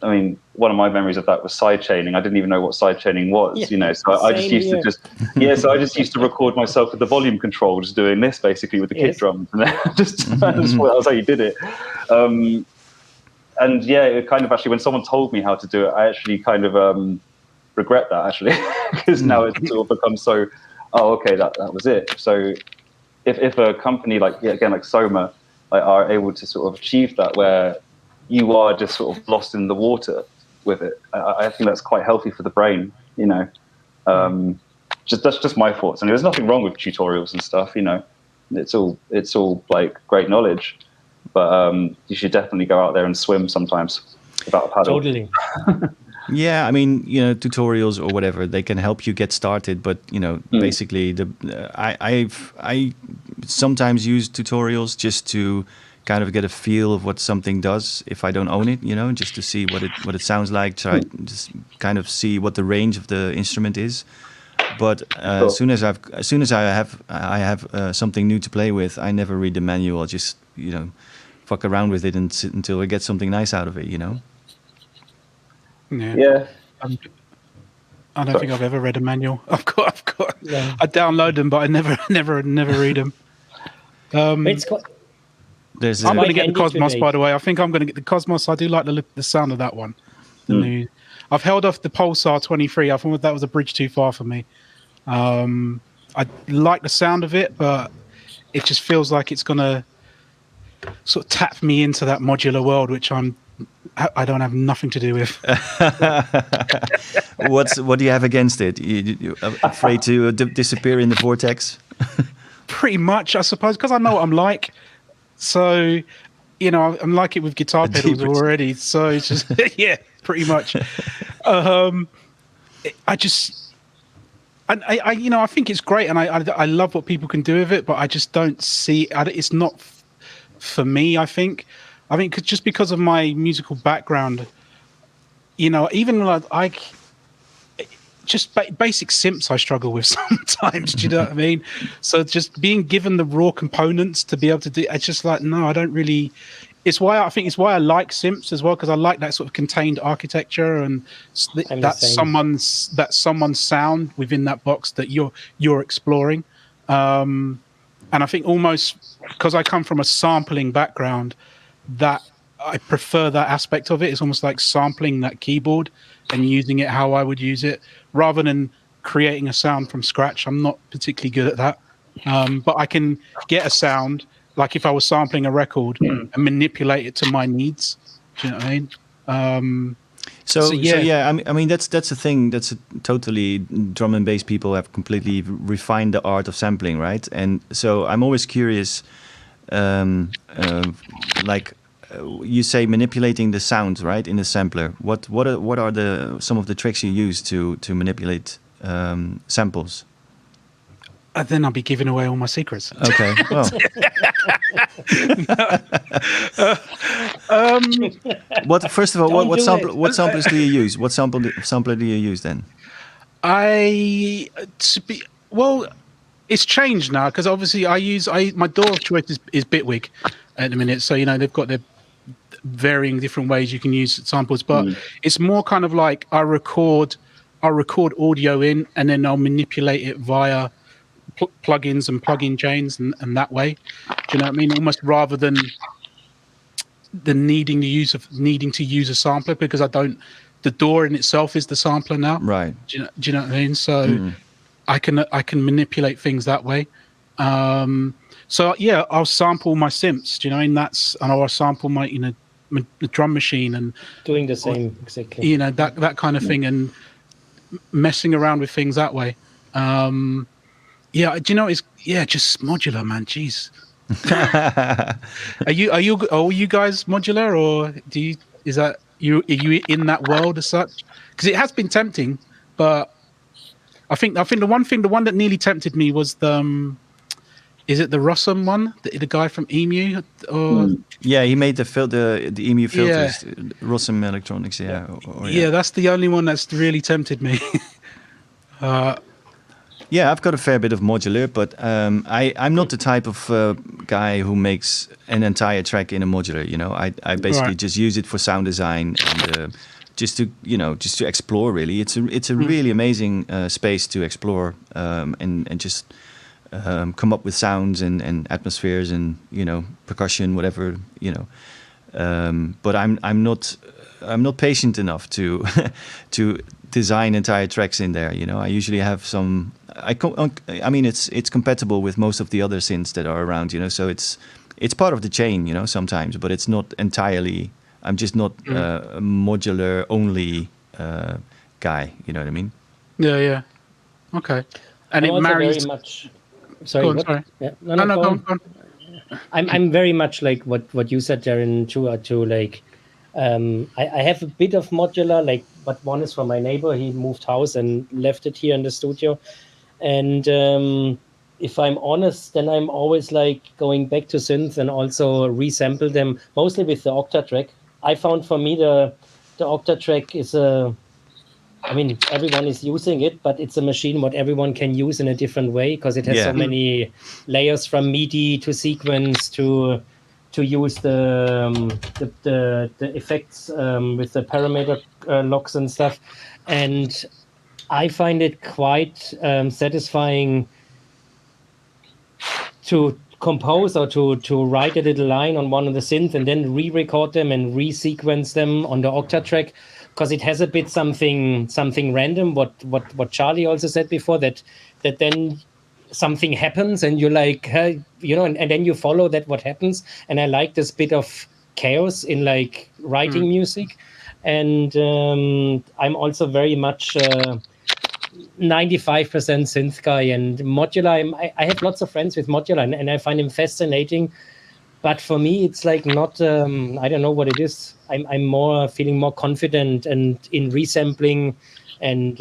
I mean, one of my memories of that was sidechaining. I didn't even know what sidechaining was, you know, so I just used to I just used to record myself with the volume control, just doing this basically with the kick drums. And then that was how you did it. And yeah, it kind of actually, when someone told me how to do it, I actually kind of regret that, actually, because now it's sort of become so, oh, okay, that was it. So if a company like, again, like Soma, like, are able to sort of achieve that, where you are just sort of lost in the water with it, I think that's quite healthy for the brain, you know. That's just my thoughts. And there's nothing wrong with tutorials and stuff, you know. It's all like great knowledge. But you should definitely go out there and swim sometimes without a paddle. Totally. Yeah, I mean, you know, tutorials or whatever, they can help you get started. But, you know, basically, I sometimes use tutorials just to kind of get a feel of what something does if I don't own it, you know, just to see what it sounds like, try just kind of see what the range of the instrument is. But as soon as I have something new to play with, I never read the manual. I just, you know, fuck around with it until I get something nice out of it, you know. Yeah. I don't think I've ever read a manual. I've got. Yeah. I download them, but I never read them. I'm going to get the Cosmos, by the way. I think I'm going to get the Cosmos. I do like the sound of that one. The new. I've held off the Pulsar 23. I thought that was a bridge too far for me. I like the sound of it, but it just feels like it's going to sort of tap me into that modular world, which I don't have nothing to do with. What do you have against it? You afraid to disappear in the vortex? Pretty much, I suppose, because I know what I'm like. So, you know, I'm like it with guitar pedals already. So it's just, yeah, pretty much. I you know, I think it's great, and I love what people can do with it, but I just don't see. It's not for me. I think just because of my musical background, you know, even like just basic synths I struggle with sometimes. Do you know what I mean? So just being given the raw components to be able to do, it's just like, no, I don't really. It's why I like synths as well, because I like that sort of contained architecture and someone's sound within that box that you're exploring. And I think almost because I come from a sampling background, that I prefer that aspect of it. It's almost like sampling that keyboard and using it how I would use it, rather than creating a sound from scratch. I'm not particularly good at that, but I can get a sound, like if I was sampling a record, and manipulate it to my needs. Do you know what I mean? So yeah, I mean that's a thing. That's totally drum and bass people have completely refined the art of sampling, right? And so I'm always curious, like you say, manipulating the sounds, right, in the sampler. What are some of the tricks you use to manipulate samples? Then I'll be giving away all my secrets. Okay. Well. First of all, what samplers do you use? What sampler do you use then? It's changed now, because obviously my DAW of choice is Bitwig at the minute. So, you know, they've got their varying different ways you can use samples, but it's more kind of like I record audio in, and then I'll manipulate it via plugins and plugin chains and that way. Do you know what I mean? Almost rather than needing to use a sampler, because the DAW in itself is the sampler now. Right. Do you know what I mean? So I can manipulate things that way. So yeah, I'll sample my synths, do you know, and I'll sample my, the drum machine and Doing the same, exactly. that kind of thing, and messing around with things that way. Yeah, do you know, it's just modular, man. Jeez. Are you guys modular, or are you in that world as such? Because it has been tempting, but I think the one that nearly tempted me was the is it the Rossum one, the guy from Emu? Or Yeah, he made the EMU filters, Rossum Electronics. Yeah, yeah, that's the only one that's really tempted me. Yeah, I've got a fair bit of modular, but I'm not the type of guy who makes an entire track in a modular. I basically just use it for sound design and just to explore. Really, it's a really amazing space to explore and just come up with sounds and atmospheres and percussion, whatever. But I'm not patient enough to to design entire tracks in there. I usually have some. I mean, it's compatible with most of the other synths that are around. So it's part of the chain. Sometimes, but it's not entirely. I'm just not a modular only guy. You know what I mean? Yeah. Okay. And I'm it marries very much. Sorry. Go on, sorry. Yeah. No, go on. I'm very much like what you said, Darren. To like. I have a bit of modular, but one is from my neighbor. He moved house and left it here in the studio. And if I'm honest, then I'm always like going back to synth and also resample them, mostly with the octatrack. I found for me the octatrack is everyone is using it, but it's a machine what everyone can use in a different way because it has so many layers from MIDI to sequence to use the effects with the parameter locks and stuff. And I find it quite satisfying to compose or to write a little line on one of the synth and then re-record them and re-sequence them on the octatrack, because it has a bit something random. What Charlie also said before, that then something happens and you're like, and then you follow that what happens. And I like this bit of chaos in like writing music. And I'm also very much 95% synth guy, and modular. I have lots of friends with modular, and I find him fascinating. But for me, it's like not. I don't know what it is. I'm more feeling more confident and in resampling and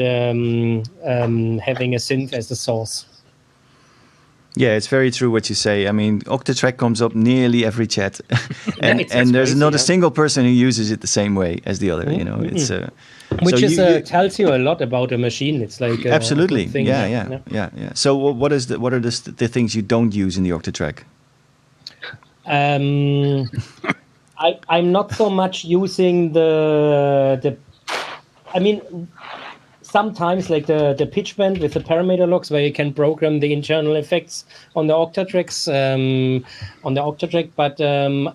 having a synth as the source. Yeah, it's very true what you say. I mean, octatrack comes up nearly every chat, and there's not a single person who uses it the same way as the other. It's which tells you a lot about a machine. It's like absolutely, thing. Yeah. So what are the things you don't use in the octatrack? I'm not so much using the. I mean, sometimes like the pitch bend with the parameter locks, where you can program the internal effects on the octatracks on the octatrack. But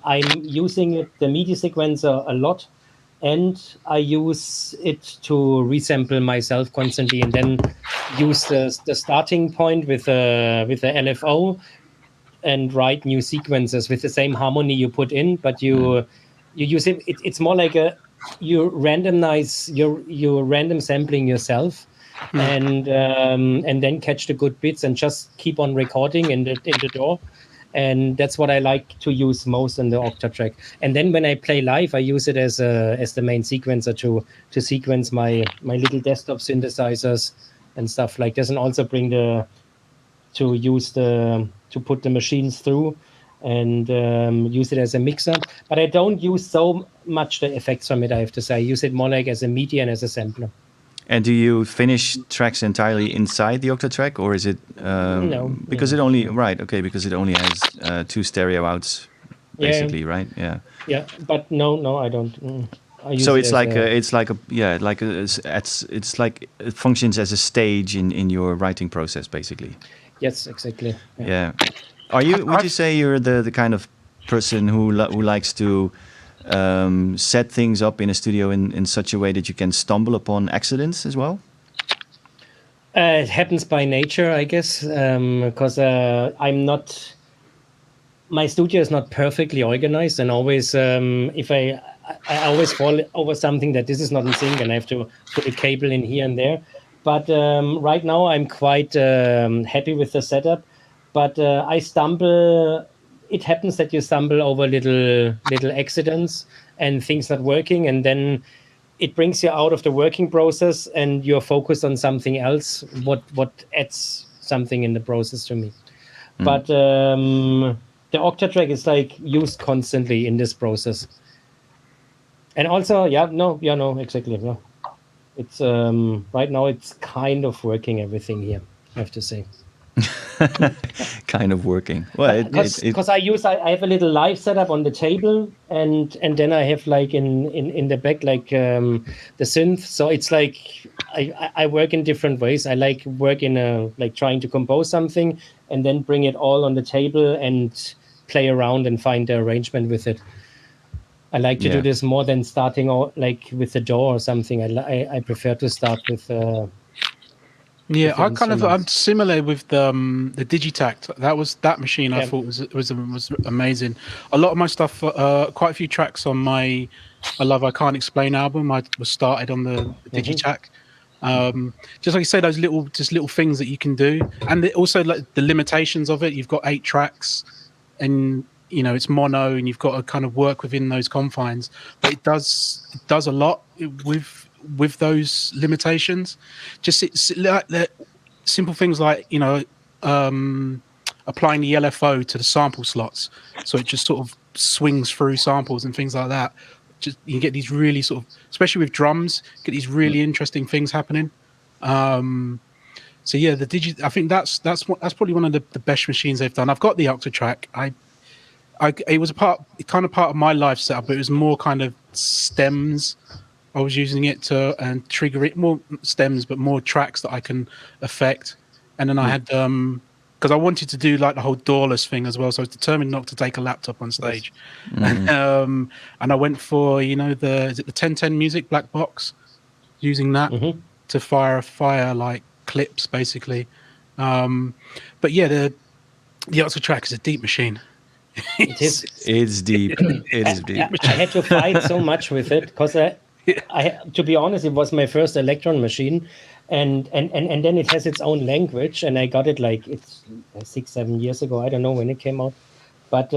I'm using the MIDI sequencer a lot, and I use it to resample myself constantly, and then use the starting point with the LFO and write new sequences with the same harmony you put in, but you use it. It's more like you randomize your random sampling yourself, and then catch the good bits and just keep on recording in the DAW. And that's what I like to use most in the octatrack. And then when I play live, I use it as the main sequencer to sequence my little desktop synthesizers and stuff like this, and also to put the machines through and use it as a mixer. But I don't use so much the effects from it, I have to say. I use it more like as a MIDI and as a sampler. And do you finish tracks entirely inside the octatrack, or is it no? Because it only because it only has two stereo outs, basically, right? Yeah. Yeah, but no, I don't. So it's like it functions as a stage in your writing process, basically. Yes, exactly. Yeah. Would you say you're the kind of person who likes to set things up in a studio in such a way that you can stumble upon accidents as well? It happens by nature, I guess, because I'm not. My studio is not perfectly organized, and always, if I always fall over something that this is not in sync, and I have to put a cable in here and there. But right now, I'm quite happy with the setup. But I stumble. It happens that you stumble over little accidents and things not working, and then it brings you out of the working process, and you're focused on something else. What adds something in the process to me. But the octatrack is like used constantly in this process. And also, exactly. Yeah. It's right now it's kind of working everything here, I have to say. Kind of working. Well, Because I have a little live setup on the table, and then I have like in the back like the synth. So it's like I work in different ways. I like work in like trying to compose something and then bring it all on the table and play around and find the arrangement with it. I like to do this more than starting like with the DAW or something. I prefer to start with. Yeah, I'm similar with the Digitact. That machine I thought was amazing. A lot of my stuff, quite a few tracks on my I Can't Explain album, I was started on the Digitac. Just like you say, those little things that you can do, and also like the limitations of it. You've got 8 tracks, and it's mono, and you've got to kind of work within those confines. But it does a lot with those limitations. Just like simple things like applying the LFO to the sample slots, so it just sort of swings through samples and things like that. Just you get these really sort of, especially with drums, get these really interesting things happening. So yeah, I think that's probably one of the best machines they've done. I've got the octatrack. It was part of my live setup, but it was more kind of stems. I was using it to and trigger it, more stems, but more tracks that I can affect. And then I had because I wanted to do like the whole doorless thing as well, so I was determined not to take a laptop on stage. And I went for the 1010 Music black box, using that to fire like clips basically. But yeah, the octatrack is a deep machine. It is. It's deep. It is deep. I had to fight so much with it because to be honest, it was my first Electron machine, and then it has its own language, and I got it like it's 6-7 years ago. I don't know when it came out, but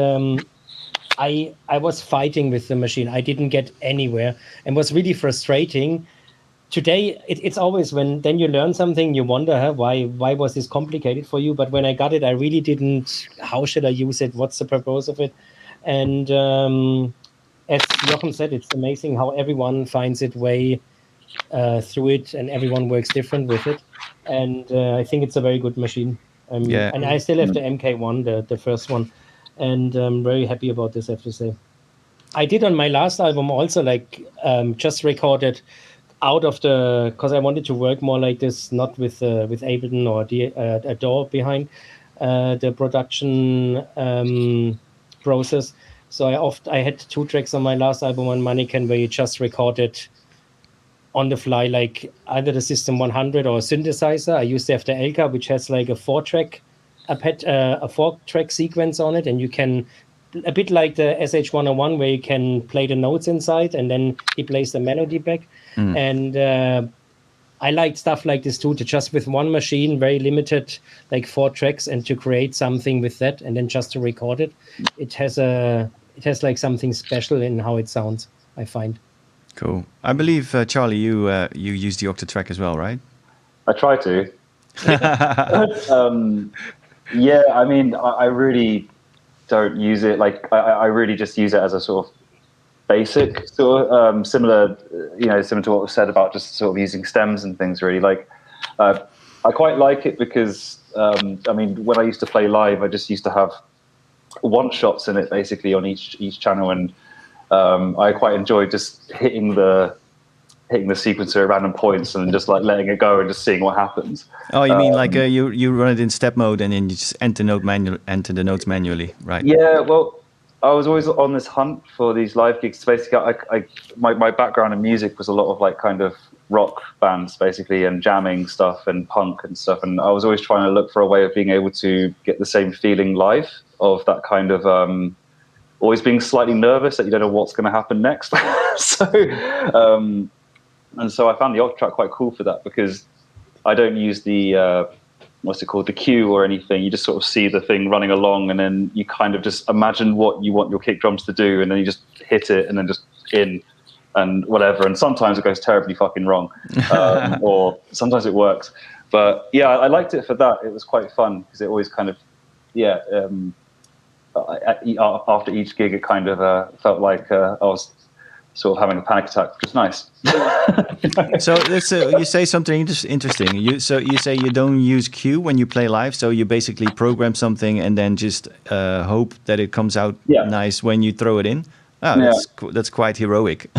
I was fighting with the machine. I didn't get anywhere, and was really frustrating. Today, it's always when then you learn something, you wonder why was this complicated for you? But when I got it, I really didn't. How should I use it? What's the purpose of it? And as Jochen said, it's amazing how everyone finds its way through it, and everyone works different with it. And I think it's a very good machine. And I still have the MK1, the first one, and I'm very happy about this, I have to say. I did on my last album also just recorded out of because I wanted to work more like this, not with Ableton or a DAW behind the production process. So I had 2 tracks on my last album on Mannequin where you just recorded on the fly, like either the System 100 or a synthesizer. I used the Elka, which has like a 4-track sequence on it, and you can, a bit like the SH-101 where you can play the notes inside and then he plays the melody back. And I like stuff like this too, to just with one machine, very limited, like 4 tracks, and to create something with that, and then just to record it. It has like something special in how it sounds, I find. Cool. I believe, Charlie, you use the octatrack as well, right? I try to. Yeah, I mean, I really don't use it. Like, I really just use it as a sort of basic, sort of similar to what was said about just sort of using stems and things. Really, like, I quite like it because I mean, when I used to play live, I just used to have one shots in it basically on each channel, and I quite enjoyed just hitting the sequencer at random points and just like letting it go and just seeing what happens. Oh, you mean like you run it in step mode and then you just enter the notes manually, right? Yeah, well, I was always on this hunt for these live gigs. Basically, my background in music was a lot of like kind of rock bands basically, and jamming stuff and punk and stuff. And I was always trying to look for a way of being able to get the same feeling live, of that kind of always being slightly nervous that you don't know what's going to happen next. And so I found the octatrack quite cool for that, because I don't use the what's it called, the cue or anything. You just sort of see the thing running along, and then you kind of just imagine what you want your kick drums to do, and then you just hit it, and then just in and whatever. And sometimes it goes terribly fucking wrong, or sometimes it works. But yeah, I liked it for that. It was quite fun, because it always kind of, after each gig, it kind of felt like I was sort of having a panic attack, which is nice. So you say something interesting. You say you don't use cue when you play live. So you basically program something and then just hope that it comes out nice when you throw it in. That's quite heroic.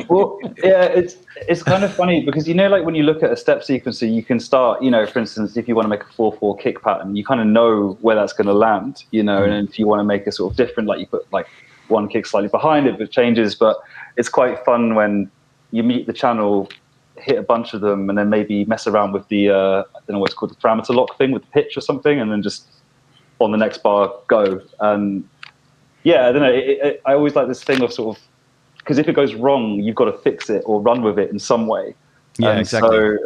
Well, yeah, it's kind of funny, because like when you look at a step sequencer, you can start, for instance, if you want to make a 4/4 kick pattern, you kind of know where that's going to land, and if you want to make a sort of different, like you put like one kick slightly behind it, but changes. But it's quite fun when you meet the channel, hit a bunch of them, and then maybe mess around with the I don't know what it's called, the parameter lock thing with the pitch or something, and then just on the next bar go. And yeah, I don't know. I always like this thing of sort of, because if it goes wrong, you've got to fix it or run with it in some way. Yeah, and exactly. So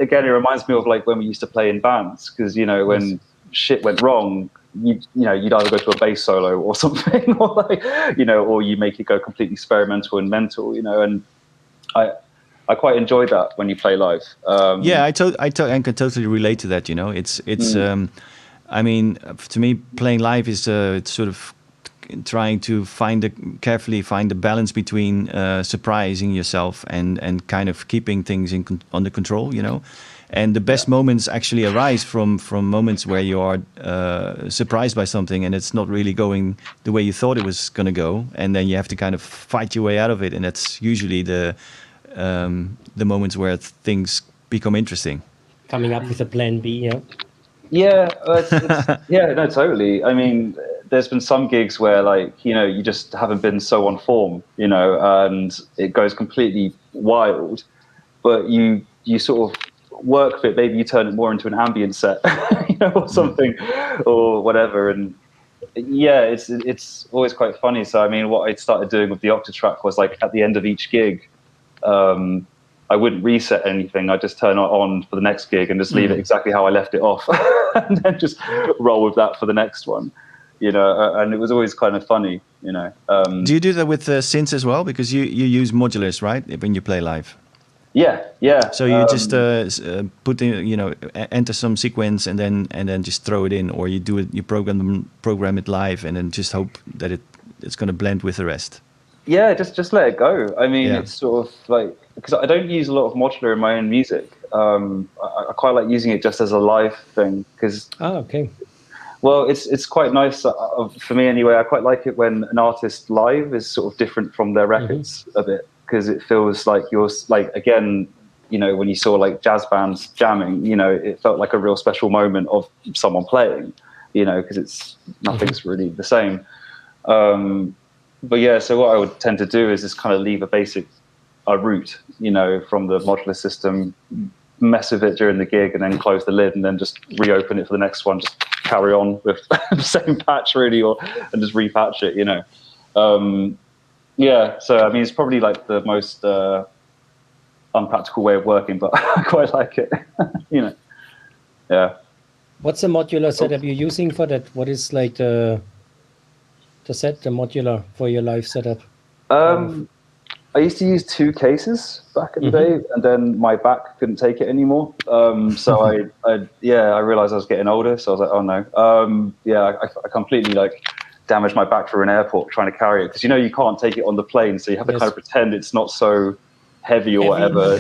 again, it reminds me of like when we used to play in bands, because when shit went wrong, you'd either go to a bass solo or something, or like, or you make it go completely experimental and mental, and I quite enjoy that when you play live. I can totally relate to that. It's I mean, to me, playing live is it's sort of trying to carefully find the balance between surprising yourself and kind of keeping things under control, And the best moments actually arise from moments where you are surprised by something and it's not really going the way you thought it was going to go, and then you have to kind of fight your way out of it, and that's usually the moments where things become interesting. Coming up with a plan B, yeah. Yeah, no, totally. I mean, there's been some gigs where, like, you just haven't been so on form, and it goes completely wild, but you sort of work with it. Maybe you turn it more into an ambient set, or something, or whatever. And yeah, it's always quite funny. So I mean, what I started doing with the octatrack was, like, at the end of each gig, I wouldn't reset anything. I just turn it on for the next gig and just leave it exactly how I left it off, and then just roll with that for the next one. And it was always kind of funny. Do you do that with synths as well? Because you use modulars, right, when you play live? Yeah. So you just put in, enter some sequence and then just throw it in, or you do it, you program it live, and then just hope that it's going to blend with the rest. Yeah, just let it go. I mean, it's sort of like, because I don't use a lot of modular in my own music. I quite like using it just as a live thing, because okay. Well, it's quite nice for me anyway. I quite like it when an artist live is sort of different from their records a bit, because it feels like you're, like, again, when you saw like jazz bands jamming, it felt like a real special moment of someone playing, because nothing's really the same. But yeah, so what I would tend to do is just kind of leave a route, from the modular system, mess with it during the gig, and then close the lid, and then just reopen it for the next one. Just carry on with the same patch, really, and just repatch it, Yeah, so I mean, it's probably like the most unpractical way of working, but I quite like it, Yeah. What's the modular setup you're using for that? What is like the modular for your live setup? I used to use 2 cases back in the day, and then my back couldn't take it anymore. So I realized I was getting older, so I was like, oh no. I completely damaged my back for an airport trying to carry it, because you can't take it on the plane, so you have to kind of pretend it's not so heavy or whatever.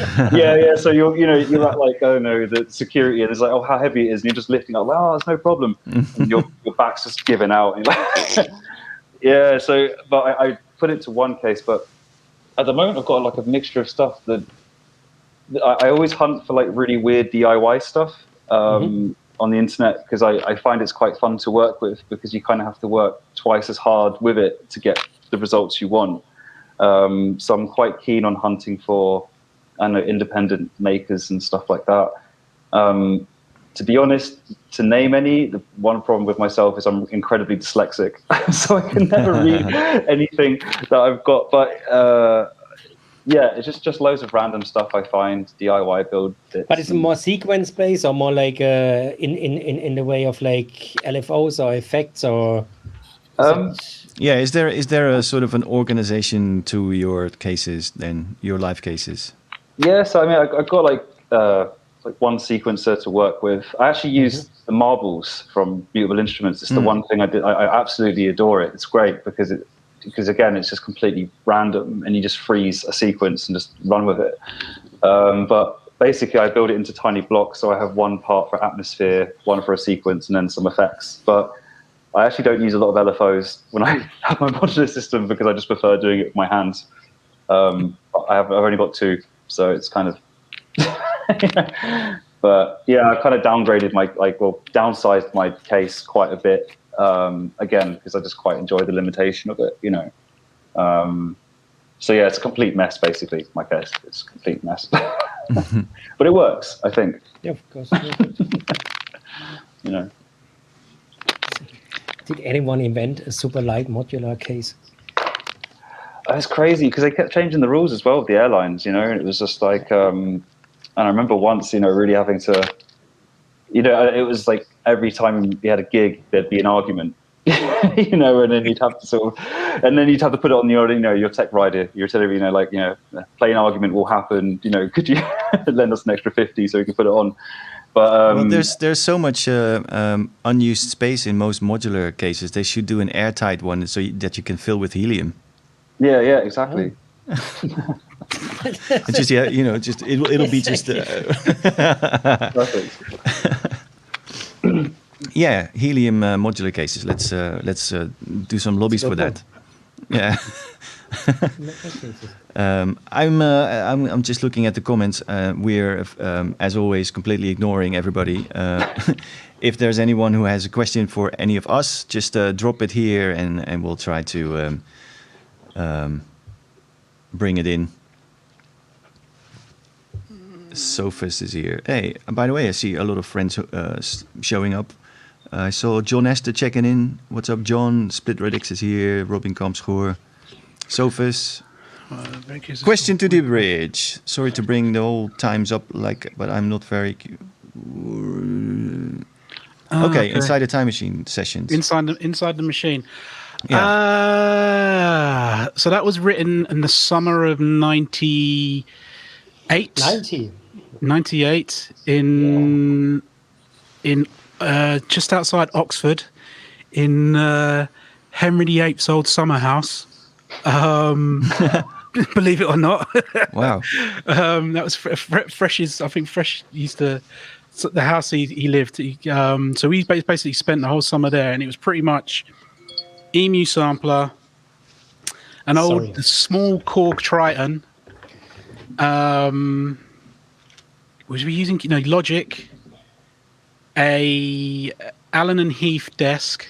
So you're at like, oh no, the security, and it's like, oh, how heavy it is, and you're just lifting up, oh, it's no problem, and your back's just giving out. And so but I put it to 1 case, but at the moment I've got like a mixture of stuff that I always hunt for, like, really weird DIY stuff on the internet, because I find it's quite fun to work with, because you kind of have to work twice as hard with it to get the results you want. So I'm quite keen on hunting for I know independent makers and stuff like that. To be honest, to name any, the one problem with myself is I'm incredibly dyslexic, so I can never read anything that I've got. But yeah, it's just loads of random stuff I find, DIY build bits. But it's more sequence based, or more like in the way of like LFOs or effects, or yeah. Is there a sort of an organization to your cases then, your live cases? Yeah, so I mean, I've got like one sequencer to work with. I actually use the marbles from Mutable Instruments. It's the one thing I did. I absolutely adore it. It's great because again, it's just completely random, and you just freeze a sequence and just run with it. But basically, I build it into tiny blocks. So I have one part for atmosphere, one for a sequence, and then some effects. But I actually don't use a lot of LFOs when I have my modular system because I just prefer doing it with my hands. I've only got 2, so it's kind of. But yeah, I kind of downsized my case quite a bit. Again, because I just quite enjoy the limitation of it, so yeah, it's a complete mess basically. My case, it's a complete mess, but it works, I think. Yeah, of course. Did anyone invent a super light modular case? It's crazy because they kept changing the rules as well of the airlines, and it was just like, and I remember once, really having to, it was like every time we had a gig, there'd be an argument, and then you'd have to put it on your tech rider, your artillery, play an argument will happen, could you lend us an extra 50 so we can put it on? But well, there's so much unused space in most modular cases. They should do an airtight one so that you can fill with helium. Yeah, exactly. It's just it'll be just perfect. Yeah, helium modular cases. Let's do some lobbies for that. Yeah. I'm just looking at the comments. We're as always completely ignoring everybody. If there's anyone who has a question for any of us, just drop it here and we'll try to bring it in. Sophus is here. Hey, by the way, I see a lot of friends showing up. I saw John Esther checking in. What's up, John? Split Radix is here. Robin Kampschoor. Sophus. Question to dBridge. Sorry to bring the old times up, but I'm not very. Okay, inside the time machine sessions. Inside the machine. Yeah. So that was written in the summer of 98. 98 in just outside Oxford, in Henry VIII's old summer house. Believe it or not. Wow. That was Fresh's. I think Fresh used to. The house he lived. So we basically spent the whole summer there, and it was pretty much Emu sampler, an old small Korg Triton. Was we using Logic, a Allen and Heath desk,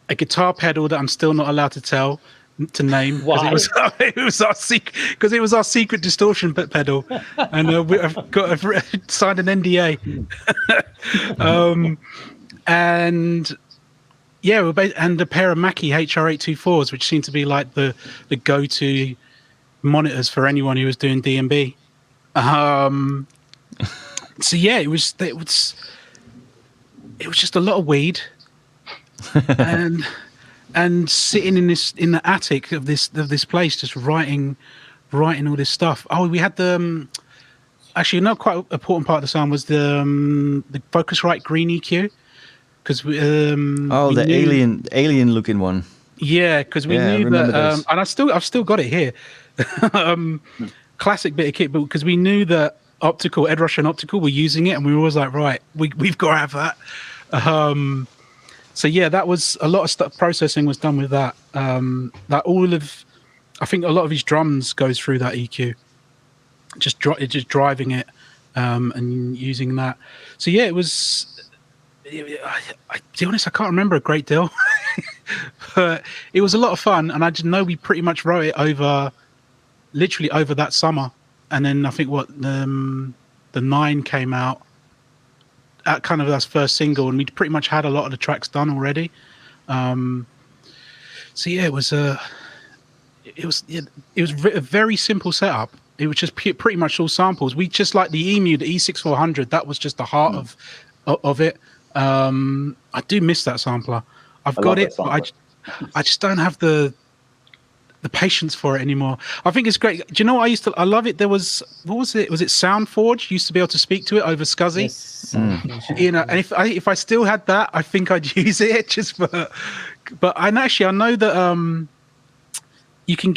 a guitar pedal that I'm still not allowed to name. Why? It was our secret distortion pedal, and I've signed an NDA. And yeah, and a pair of Mackie HR824s, which seemed to be like the go-to monitors for anyone who was doing D&B. So yeah, it was just a lot of weed, and sitting in the attic of this place, just writing all this stuff. Oh, we had actually not quite an important part of the sound was the Focusrite Green EQ, because the alien looking one. Yeah, because we knew that, and I've still got it here. Classic bit of kit, but because we knew that Ed Rush and Optical were using it, and we were always like, right, we've got to have that. So yeah, that was a lot of stuff. Processing was done with that. I think a lot of his drums goes through that EQ, just driving it and using that. So yeah, it was. To be honest, I can't remember a great deal, but it was a lot of fun, and I just know we pretty much wrote it over literally over that summer, and then I think the 9 came out at kind of our first single, and we pretty much had a lot of the tracks done already. So yeah, it was a very simple setup. It was just pretty much all samples. We just like the EMU, the E6400. That was just the heart of it. I do miss that sampler. I've got it, but I just don't have the patience for it anymore. I think it's great. Do you know what I love it? There was, what was it? Was it Soundforge? Used to be able to speak to it over SCSI. Yes. You know, and if I still had that, I think I'd use it just for. But I know that you can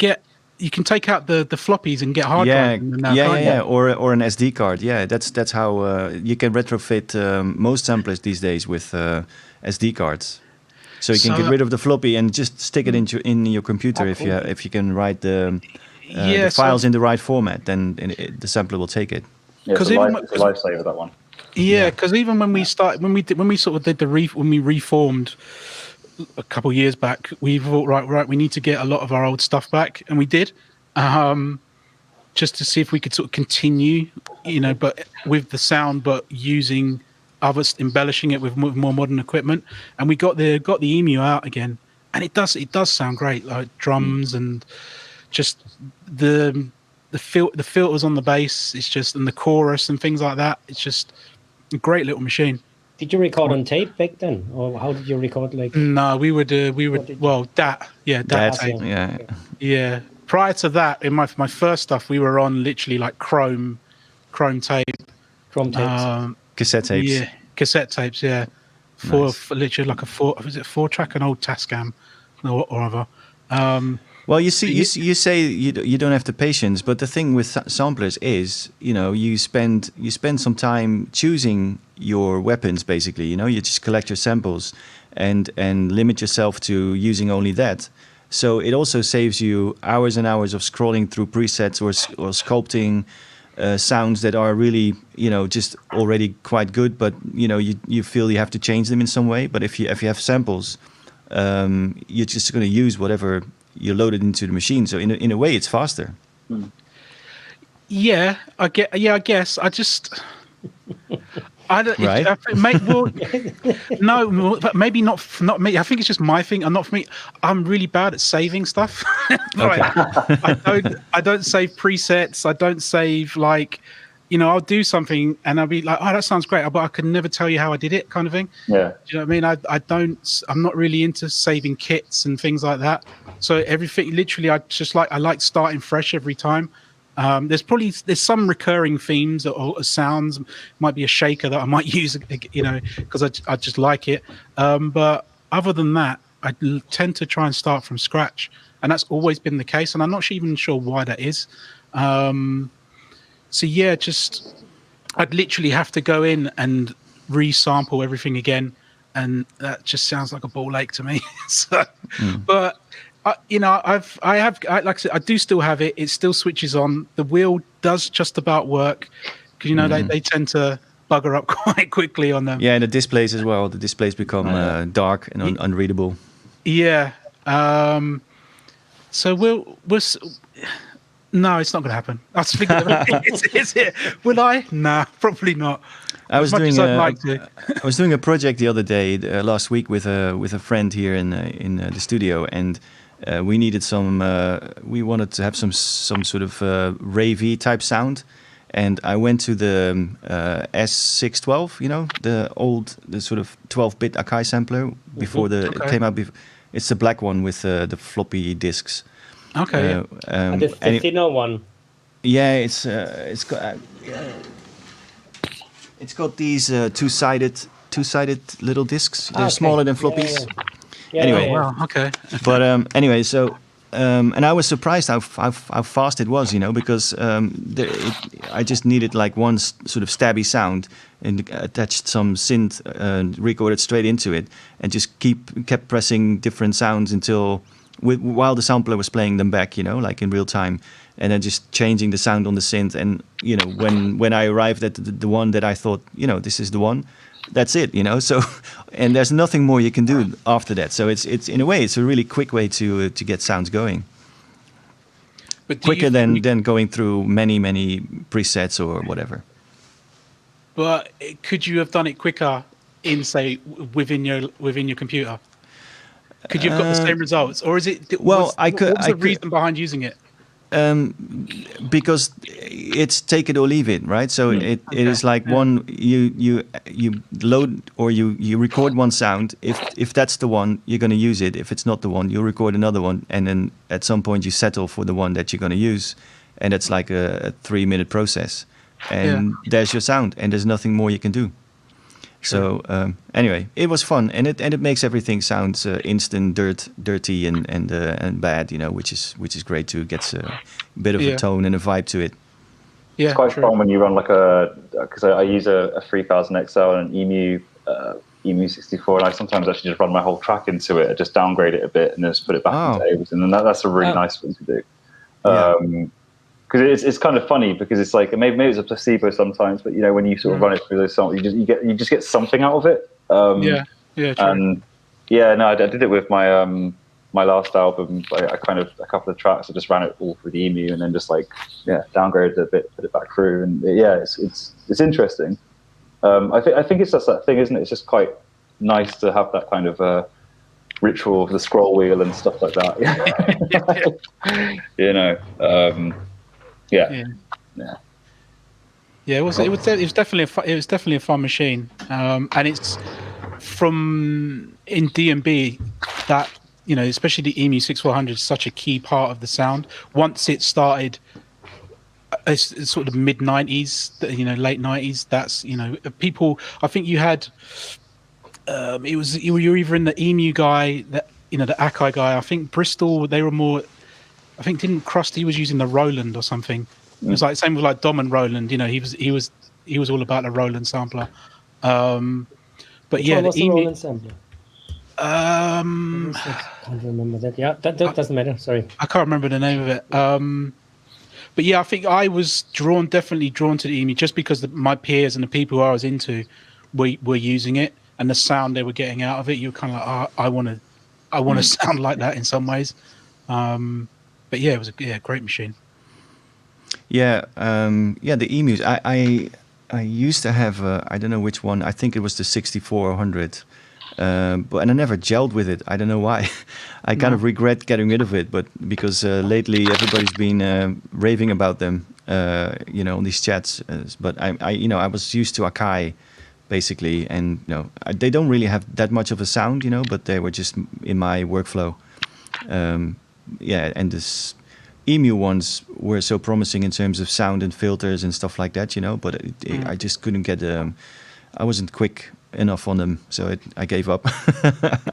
take out the floppies and get hard drive. Or an SD card. Yeah, that's how you can retrofit most samplers these days with SD cards. So you can get rid of the floppy and just stick it in your computer. If you can write the files in the right format, then the sampler will take it. Yeah, it's a lifesaver, that one. Yeah, because even when we reformed a couple of years back, we thought right, we need to get a lot of our old stuff back, and we did, just to see if we could sort of continue, but with the sound, but using others, embellishing it with more modern equipment, and we got the EMU out again, and it does sound great, like drums and just the filters on the bass. It's just, and the chorus and things like that. It's just a great little machine. Did you record on tape back then, or how did you record? No, we would DAT tape. Yeah. Prior to that, in my first stuff, we were on literally like Chrome tape. Chrome tapes. Cassette tapes. Yeah, cassette tapes. Yeah, for literally like a 4-track, an old Tascam or other. Well, you see, you say you don't have the patience, but the thing with samplers is, you spend some time choosing your weapons. Basically, you just collect your samples and limit yourself to using only that. So it also saves you hours and hours of scrolling through presets or sculpting sounds that are really, just already quite good, but you feel you have to change them in some way. But if you have samples, you're just going to use whatever you loaded into the machine. So in a way, it's faster. Yeah, I guess. I don't. Right? No, but maybe not me. I think it's just my thing, and not for me. I'm really bad at saving stuff. I don't save presets. I don't save I'll do something and I'll be like, oh, that sounds great, but I can never tell you how I did it, kind of thing. Yeah. Do you know what I mean? I'm not really into saving kits and things like that. So everything, literally, I like starting fresh every time. There's some recurring themes or sounds. Might be a shaker that I might use, because I just like it. But other than that, I tend to try and start from scratch, and that's always been the case. And I'm not even sure why that is. So yeah, I'd literally have to go in and resample everything again, and that just sounds like a ball ache to me. But like I said, I do still have it. It still switches on. The wheel does just about work, because they tend to bugger up quite quickly on them. Yeah, and the displays as well. The displays become dark and unreadable. Yeah. So we'll. No, it's not going to happen. I was thinking is it? Will I? Nah, probably not. I was doing a project the other day, last week, with a friend here in the studio, and we needed we wanted to have some sort of ravey type sound, and I went to the S612, the sort of 12-bit Akai sampler before it came out. It's the black one with the floppy disks. Okay. The thinner one. Yeah, it's got these two-sided little discs. They're smaller than floppies. Yeah, anyway, wow, okay. But anyway, so and I was surprised how fast it was, because I just needed like one sort of stabby sound and attached some synth recorded straight into it, and just kept pressing different sounds while the sampler was playing them back, like in real time, and then just changing the sound on the synth. And when I arrived at the one that I thought, this is the one, that's it, So, and there's nothing more you can do after that. So it's in a way, it's a really quick way to get sounds going. But quicker than going through many presets or whatever. But could you have done it quicker in, say, within your computer? Could you have got the same results, or is it? Well, what was the reason behind using it? Because it's take it or leave it, right? So it is like one you load or you record one sound. If that's the one, you're going to use it. If it's not the one, you'll record another one, and then at some point you settle for the one that you're going to use, and it's like a 3-minute process, and there's your sound, and there's nothing more you can do. Sure. So anyway, it was fun, and it makes everything sound instant, dirty, and bad, which is great too. It gets a bit of a tone and a vibe to it. Yeah, it's quite fun when you run because I use a 3000 XL and an EMU 64, and I sometimes actually just run my whole track into it, just downgrade it a bit, and then just put it back into Ableton, and that's a really nice thing to do. Because it's kind of funny because it's like maybe it's a placebo sometimes, but when you sort of run it through those songs, you just get something out of it. True. And I did it with my my last album. I kind of a couple of tracks, I just ran it all through the EMU and then just downgraded it a bit, put it back through, and it's interesting. I think it's just that thing, isn't it? It's just quite nice to have that kind of ritual of the scroll wheel and stuff like that. It was definitely a fun machine, and it's from in D&B that especially the EMU 6400 is such a key part of the sound. Once it started, it's sort of mid 90s, late 90s. That's people. I think you had you were either in the EMU guy, the Akai guy. I think Bristol, they were more. I think didn't Krusty was using the Roland or something. It was like same with like Dom and Roland. He was all about the Roland sampler. But yeah, was the EMU, Roland sampler? I can't remember that. Yeah, that doesn't matter. Sorry, I can't remember the name of it. But yeah, I think I was definitely drawn to the EMU just because my peers and the people who I was into were using it, and the sound they were getting out of it. You were kind of like, I want to sound like that in some ways. But yeah, it was a great machine. Yeah, the emus. I used to have I don't know which one. I think it was the 6400, and I never gelled with it. I don't know why. I kind of regret getting rid of it, but because lately everybody's been raving about them, on these chats. But I was used to Akai, basically, and they don't really have that much of a sound, but they were just in my workflow. And this EMU ones were so promising in terms of sound and filters and stuff like that, but I just couldn't get I wasn't quick enough on them, so I gave up.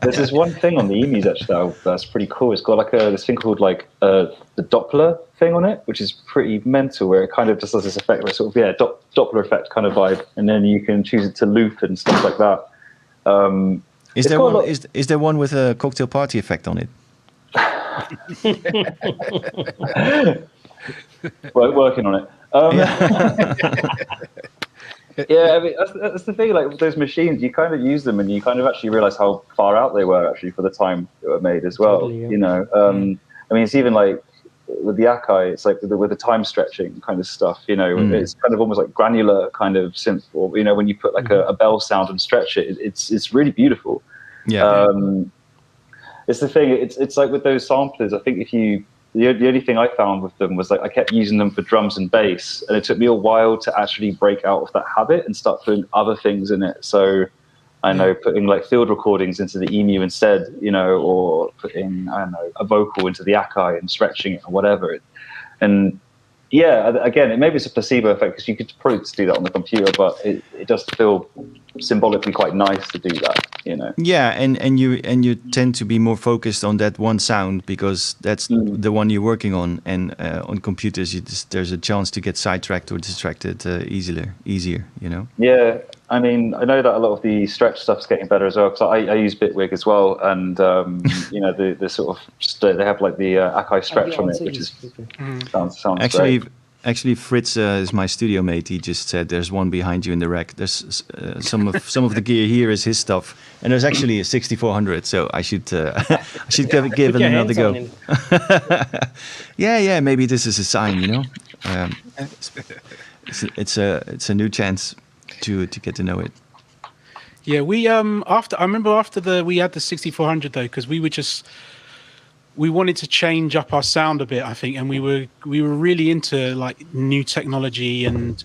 There's this one thing on the EMUs actually that's pretty cool. It's got this thing called the Doppler thing on it, which is pretty mental, where it kind of just does this effect, where sort of Doppler effect kind of vibe, and then you can choose it to loop and stuff like that. Is there one with a cocktail party effect on it? Working on it. I mean that's the thing. Like with those machines, you kind of use them, and you kind of actually realize how far out they were actually for the time they were made as well. Totally, yeah. I mean, it's even like with the Akai, it's like with the time stretching kind of stuff. It's kind of almost like granular kind of synth. Or when you put like a bell sound and stretch it, it's really beautiful. Yeah. It's the thing. It's like with those samplers. I think the only thing I found with them was I kept using them for drums and bass, and it took me a while to actually break out of that habit and start putting other things in it. So I know putting field recordings into the EMU instead, or putting a vocal into the Akai and stretching it or whatever. And again, maybe it's a placebo effect because you could probably do that on the computer, but it does feel symbolically quite nice to do that. Yeah, and you tend to be more focused on that one sound because that's the one you're working on, and on computers there's a chance to get sidetracked or distracted easier. Yeah, I mean, I know that a lot of the stretch stuff's getting better as well because I use Bitwig as well, and the sort of they have the Akai stretch on it, which is sounds actually great. Actually, Fritz is my studio mate. He just said there's one behind you in the rack. There's some of the gear here is his stuff, and there's actually a 6400. So I should I should give it another go. Yeah. Maybe this is a sign, you know. It's a new chance to get to know it. Yeah, we I remember after we had the 6400 though, because we wanted to change up our sound a bit, I think, and we were really into like new technology and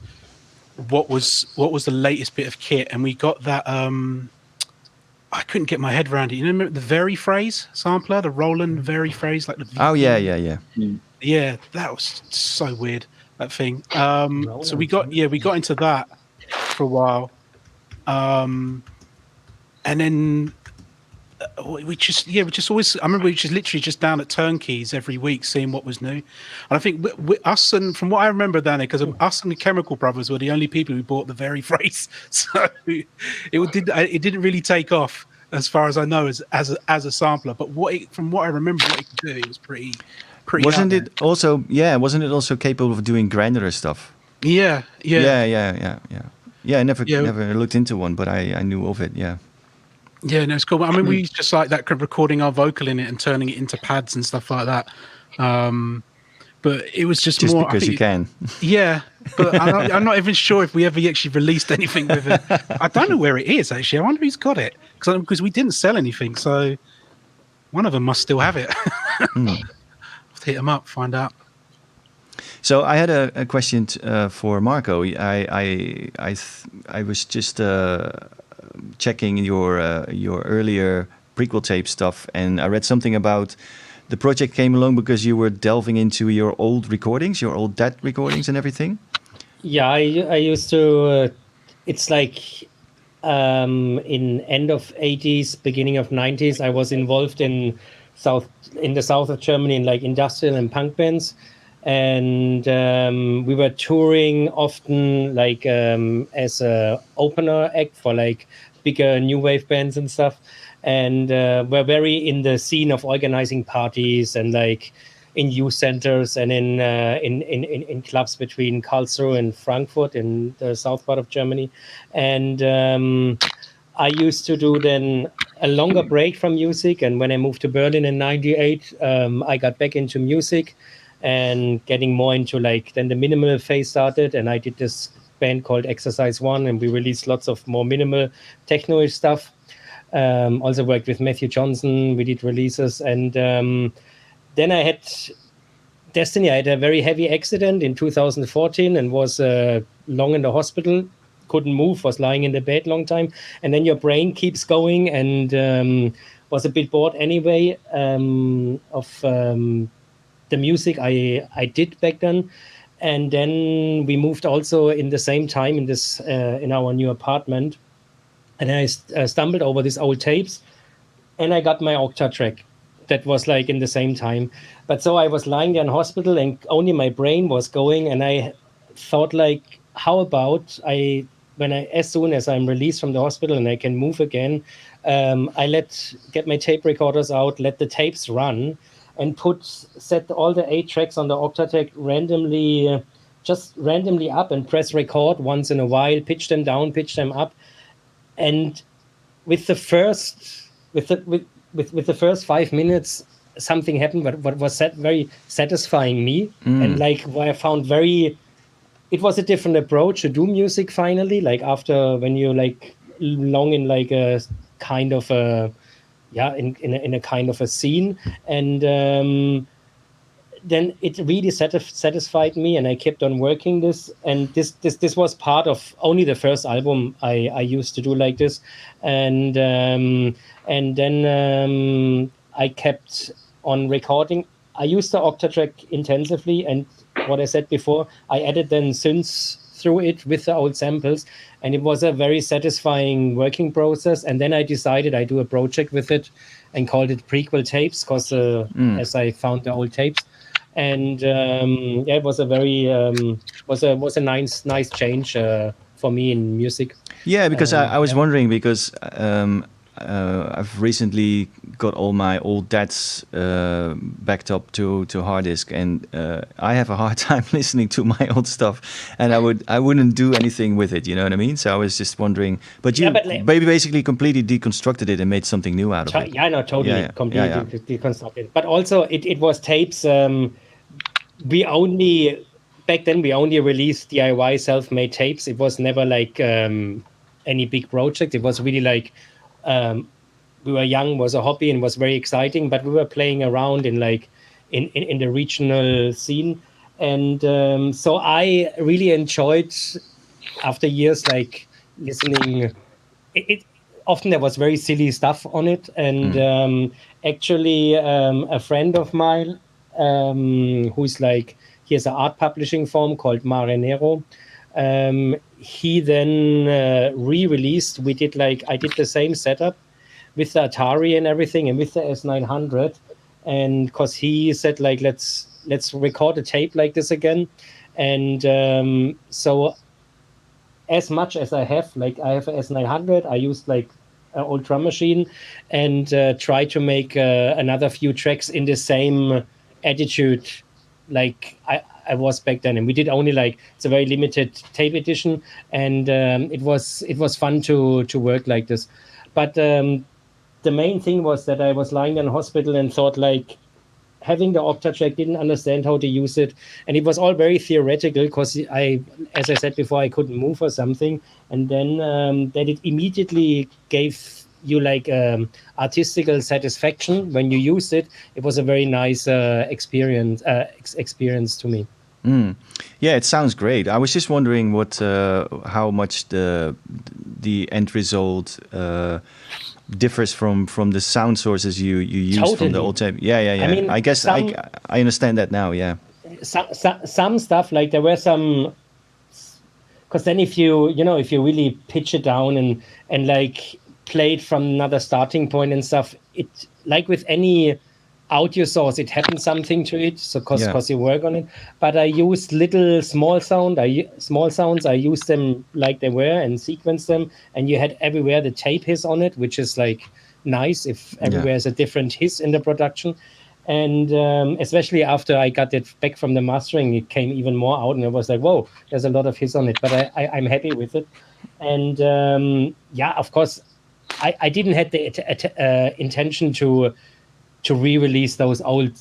what was the latest bit of kit, and we got that I couldn't get my head around it. You remember the Very Phrase sampler, the Roland Very Phrase, like the yeah, that was so weird, that thing. So we got into that for a while, and then we just always. I remember we just literally just down at Turnkeys every week, seeing what was new. And I think us, and from what I remember down there, because us and the Chemical Brothers were the only people who bought the Very Phrase, so it didn't really take off as far as I know as a sampler. But from what I remember, what it could do, it was pretty. Wasn't it also? Yeah, wasn't it also capable of doing granular stuff? Yeah. Yeah. I never looked into one, but I knew of it. Yeah. Yeah, no, it's cool. I mean, we just like that, recording our vocal in it and turning it into pads and stuff like that. But it was just more because you can. Yeah, but I'm not even sure if we ever actually released anything with it. I don't know where it is actually. I wonder who's got it, because we didn't sell anything, so one of them must still have it. Hit them up, find out. So I had a question for Marco. I was just checking your earlier Prequel tape stuff, and I read something about the project came along because you were delving into your old recordings, your old DAT recordings and everything. Yeah, I used to. It's like in end of 80s, beginning of 90s. I was involved in the south of Germany in like industrial and punk bands. And we were touring often like as a opener act for like bigger new wave bands and stuff, and we're very in the scene of organizing parties and like in youth centers and in clubs between Karlsruhe and Frankfurt in the south part of Germany. And I used to do then a longer break from music, and when I moved to Berlin in '98, I got back into music and getting more into like, then the minimal phase started, and I did this band called Exercise One, and we released lots of more minimal techno-ish stuff. Also worked with Matthew Johnson, we did releases, and then I had Destiny. I had a very heavy accident in 2014 and was long in the hospital, couldn't move, was lying in the bed long time, and then your brain keeps going, and was a bit bored anyway of the music I did back then. And then we moved also in the same time in our new apartment, and I stumbled over these old tapes, and I got my octatrack. That was like in the same time. But so I was lying there in hospital, and only my brain was going, and I thought like, how about as soon as I'm released from the hospital and I can move again, I get my tape recorders out, let the tapes run, and set all the 8 tracks on the octatrack randomly up, and press record once in a while, pitch them down, pitch them up. And with the first 5 minutes, something happened, but what was very satisfying me, and like what I found it was a different approach to do music finally, like after when you like long in like a kind of a in a kind of a scene, and then it really satisfied me, and I kept on working this, and this was part of only the first album I used to do like this, and then I kept on recording. I used the octatrack intensively, and what I said before, I added then synths through it with the old samples, and it was a very satisfying working process. And then I decided I do a project with it and called it Prequel Tapes, because as I found the old tapes, and it was a very was a nice change for me in music. Yeah, because I was wondering, because I've recently got all my old DATs backed up to hard disk, and I have a hard time listening to my old stuff, and I wouldn't do anything with it. You know what I mean? So I was just wondering, but you maybe basically completely deconstructed it and made something new out of it. Yeah, no, totally, completely deconstructed. But also, it was tapes. Back then we only released DIY self-made tapes. It was never like any big project. It was really like we were young, was a hobby, and was very exciting. But we were playing around in like in the regional scene, and so I really enjoyed after years like listening. It often there was very silly stuff on it, and actually a friend of mine who's like. He has an art publishing firm called Marinero. He then re-released. I did the same setup with the Atari and everything, and with the S900. And because he said like let's record a tape like this again, and so as much as I have, like I have a S900, I used like an old drum machine, and try to make another few tracks in the same attitude. Like I was back then, and we did only like it's a very limited tape edition, and it was fun to work like this. But the main thing was that I was lying in hospital and thought like having the octatrack, didn't understand how to use it, and it was all very theoretical because as I said before, I couldn't move or something, and then that it immediately gave you like artistical satisfaction when you used it. It was a very nice experience to me. Yeah, it sounds great. I was just wondering how much the end result differs from the sound sources you used from the old tape. Yeah. I mean, I guess I understand that now. Yeah. Some stuff like there were some, because then if you really pitch it down and like play it from another starting point and stuff, it like with any audio source, it happens something to it. So because you work on it, but I used little small sounds. I used them like they were and sequenced them, and you had everywhere the tape hiss on it, which is like nice if everywhere is a different hiss in the production. And especially after I got it back from the mastering, it came even more out, and it was like, whoa, there's a lot of hiss on it, but I'm happy with it. And of course, I didn't have the intention to re-release those old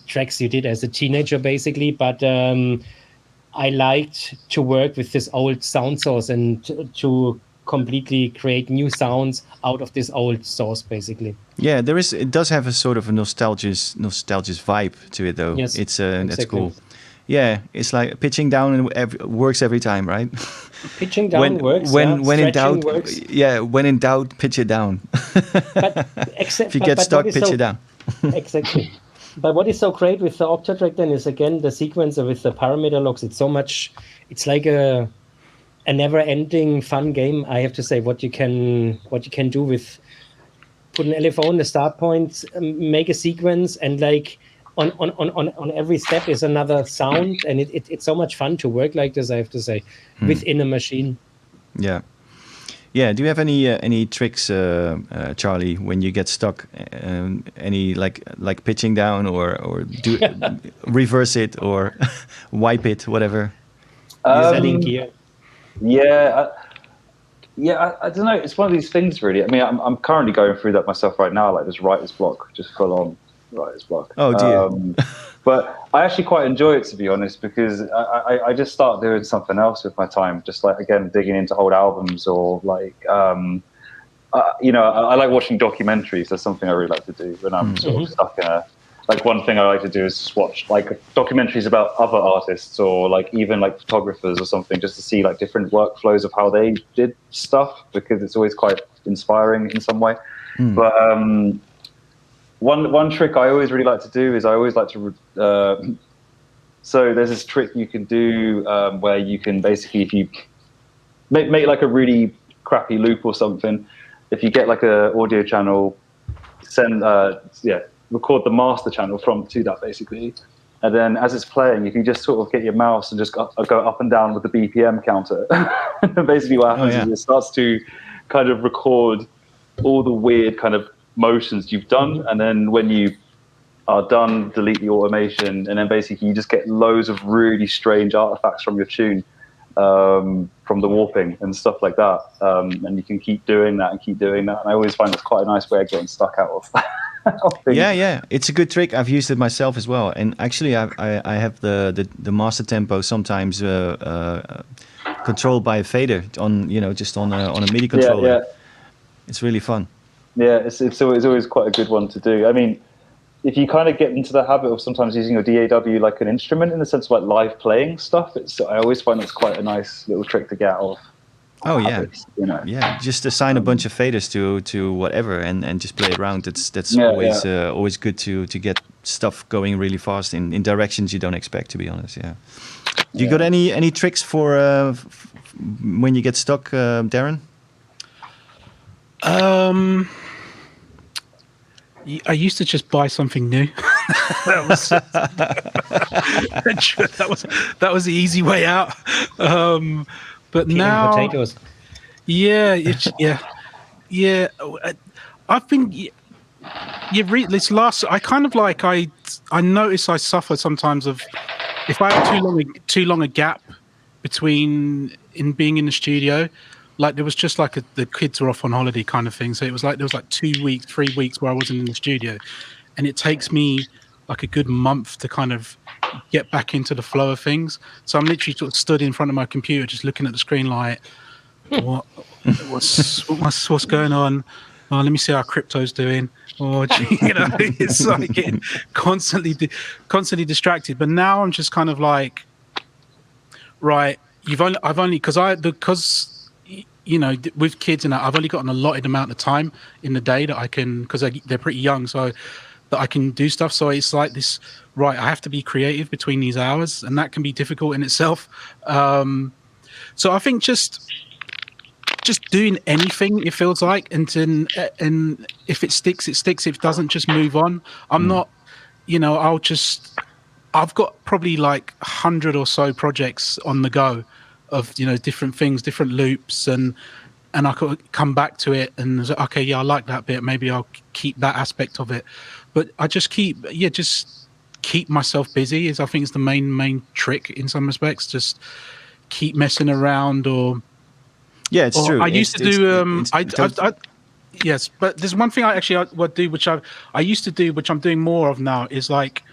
tracks you did as a teenager, basically. But I liked to work with this old sound source and to completely create new sounds out of this old source, basically. Yeah, it does have a sort of a nostalgic vibe to it, though. Yes, it's that's cool. Yeah, it's like pitching down and works every time, right? Pitching down works. When in doubt, works. When in doubt, pitch it down. But if you get stuck, pitch it down. Exactly. But what is so great with the octatrack then is again the sequencer with the parameter locks. It's so much. It's like a never-ending fun game. I have to say what you can do with put an LFO on the start point, make a sequence, and like on every step is another sound, and it's so much fun to work like this. I have to say, within a machine. Yeah. Yeah. Do you have any tricks, Charlie, when you get stuck? Any like pitching down or do reverse it or wipe it, whatever? Selling gear. Yeah. I don't know. It's one of these things, really. I mean, I'm currently going through that myself right now, like this writer's block, just full on writer's block. Oh dear. But I actually quite enjoy it, to be honest, because I just start doing something else with my time, just like, again, digging into old albums or like, I like watching documentaries. That's something I really like to do when I'm sort of stuck in like one thing I like to do is just watch like documentaries about other artists or like even like photographers or something, just to see like different workflows of how they did stuff, because it's always quite inspiring in some way. But one trick I always really like to do is I always like to so there's this trick you can do where you can basically, if you make like a really crappy loop or something, if you get like a audio channel, record the master channel to that basically, and then as it's playing, you can just sort of get your mouse and just go up and down with the BPM counter. Basically what happens is it starts to kind of record all the weird kind of motions you've done, and then when you are done, delete the automation, and then basically you just get loads of really strange artifacts from your tune, from the warping and stuff like that. And you can keep doing that and keep doing that. And I always find it's quite a nice way of getting stuck out of, of things. Yeah, it's a good trick. I've used it myself as well. And actually, I have the master tempo sometimes controlled by a fader on just on a MIDI controller. Yeah. It's really fun. Yeah, it's always quite a good one to do. I mean, if you kind of get into the habit of sometimes using your DAW like an instrument in the sense of like live playing stuff, I always find it's quite a nice little trick to get out of. Oh habits, yeah, just assign a bunch of faders to whatever and just play around. That's always good to get stuff going really fast in directions you don't expect, to be honest. Yeah. You got any tricks for when you get stuck, Darren? I used to just buy something new. that was the easy way out. But peeling now, potatoes. I've been. This last. I kind of like. I notice I suffer sometimes of if I have too long a gap between being in the studio. Like there was just like the kids were off on holiday kind of thing. So it was like there was like 2 weeks, 3 weeks where I wasn't in the studio, and it takes me like a good month to kind of get back into the flow of things. So I'm literally sort of stood in front of my computer, just looking at the screen like, what's going on? Oh, let me see how crypto's doing. Or it's like getting constantly distracted. But now I'm just kind of like, right, I've only because with kids and I've only got an allotted amount of time in the day that I can, because they're pretty young, so that I can do stuff. So it's like this, right, I have to be creative between these hours, and that can be difficult in itself. So I think just doing anything, it feels like, and if it sticks, it sticks. If it doesn't, just move on. I'm not, I've got probably like 100 or so projects on the go of different things, different loops, and I could come back to it and say, okay, I like that bit, maybe I'll keep that aspect of it. But I just keep myself busy. I think is the main trick in some respects. Just keep messing around, or it's true. I used to do yes, but there's one thing I would do, which I used to do, which I'm doing more of now, is like,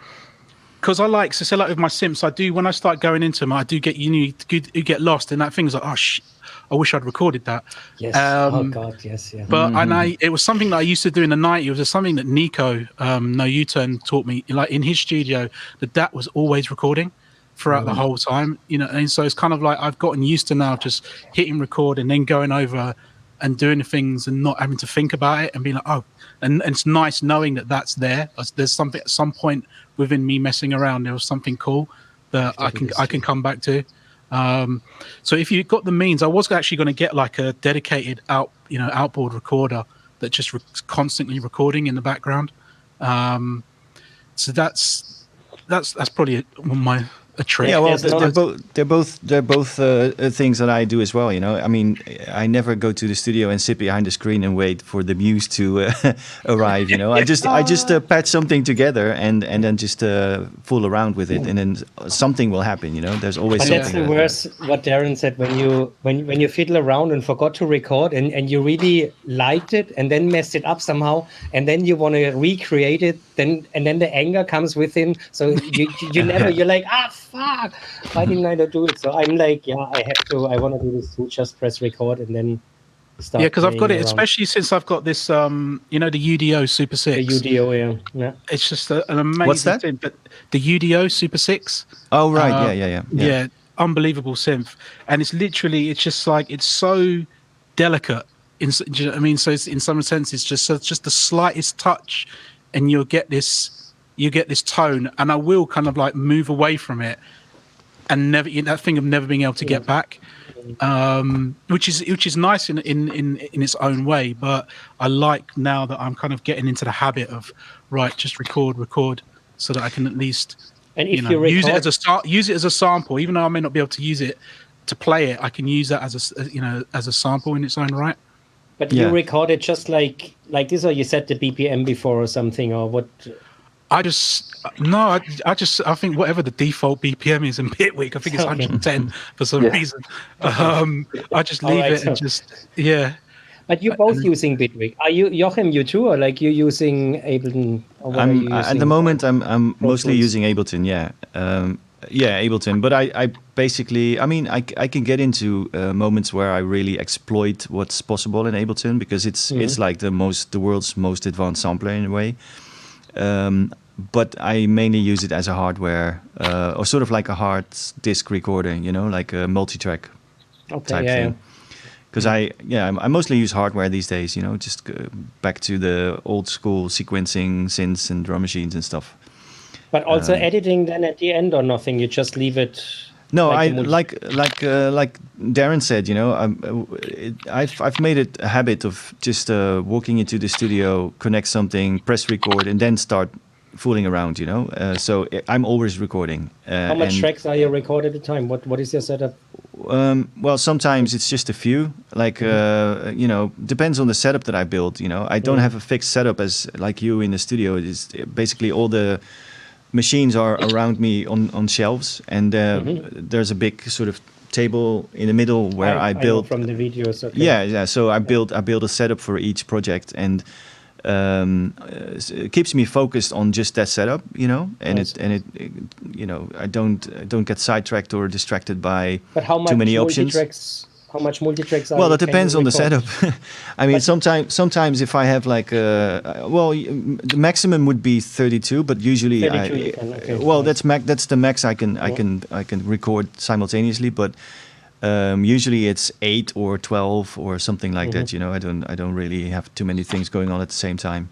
because I like, so like with my synths, I do, when I start going into them, I do get, you get lost in that thing. It's like, oh shit, I wish I'd recorded that. Yes. Oh God, yes, yeah. But it was something that I used to do in the 90s. It was something that Nico, No U-Turn, taught me. Like in his studio, the DAT was always recording throughout the whole time. And so it's kind of like I've gotten used to now just hitting record and then going over and doing the things and not having to think about it and being like, oh, and it's nice knowing that that's there. There's something at some point within me messing around. There was something cool that I can come back to. So if you've got the means, I was actually going to get like a dedicated outboard recorder that just constantly recording in the background. So that's probably a trick. Yeah, well, they're both things that I do as well. I mean, I never go to the studio and sit behind the screen and wait for the muse to arrive. I just patch something together and then just fool around with it, and then something will happen. There's always something. That's the worst. What Darren said, when you fiddle around and forgot to record, and you really liked it and then messed it up somehow, and then you want to recreate it, and then the anger comes within. So you never, you're like, fuck, why didn't I do it? So I'm like, I want to do this too, just press record and then start. Yeah, because I've got it, around. especially since I've got this, the UDO Super 6. The UDO, yeah. It's just an amazing What's that? synth. But the UDO Super 6. Oh, right, yeah. Yeah, unbelievable synth. And it's literally, it's just like, it's so delicate. Do you know what I mean? So it's, in some sense, it's just the slightest touch and you get this tone, and I will kind of like move away from it and never, that thing of never being able to get back, which is nice in its own way. But I like now that I'm kind of getting into the habit of just record so that I can at least use it as a sample, even though I may not be able to use it to play it. I can use that as a sample in its own right. But you recorded just like this, or you set the BPM before or something, or what? I think whatever the default BPM is in Bitwig, I think it's 110 for some reason. I just leave it and just But you're both using Bitwig. Are you, Joachim, you too, or like you using Ableton? Or what are you using? At the moment, I'm mostly using Ableton. Ableton. But I basically, I mean, I can get into moments where I really exploit what's possible in Ableton, because it's like the world's most advanced sampler in a way. But I mainly use it as a hardware, or sort of like a hard disk recorder, like a multi-track type thing. Because I mostly use hardware these days, just back to the old school sequencing synths and drum machines and stuff. But also editing then at the end or nothing? You just leave it? No, like Darren said, I've made it a habit of just walking into the studio, connect something, press record, and then start fooling around, so I'm always recording. How much tracks are you record at a time? What is your setup? Well, sometimes it's just a few, like depends on the setup that I build. I don't have a fixed setup as like you in the studio. It's basically all the machines are around me on shelves, and there's a big sort of table in the middle where I build from the videos. Okay. Yeah. So I build a setup for each project, and it keeps me focused on just that setup, and it I don't get sidetracked or distracted by too many options. How much multi-tracks are Well, it depends on the setup. I mean, sometimes if I have like the maximum would be 32, but usually that's the max I can record simultaneously, but usually it's 8 or 12 or something like that. I don't really have too many things going on at the same time.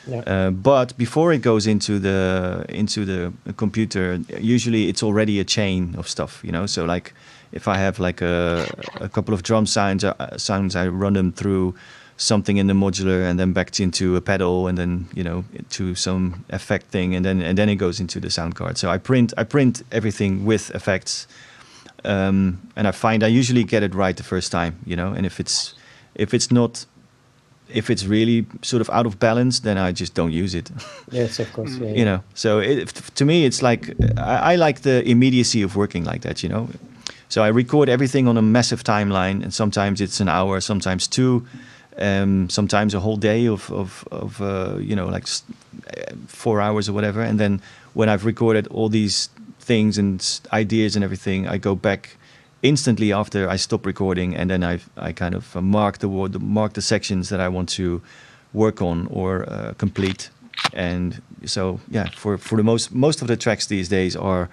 But before it goes into the computer, usually it's already a chain of stuff. So like if I have like a couple of drum sounds, I run them through something in the modular, and then back into a pedal, and then to some effect thing, and then it goes into the sound card. So I print everything with effects. And I find I usually get it right the first time, and if it's really sort of out of balance, then I just don't use it. Yes, of course. So to me, it's like I like the immediacy of working like that, So I record everything on a massive timeline, and sometimes it's an hour, sometimes 2, sometimes a whole day of like 4 hours or whatever. And then when I've recorded all these things and ideas and everything, I go back instantly after I stop recording, and then I kind of mark the sections that I want to work on or complete. And so for the most of the tracks these days are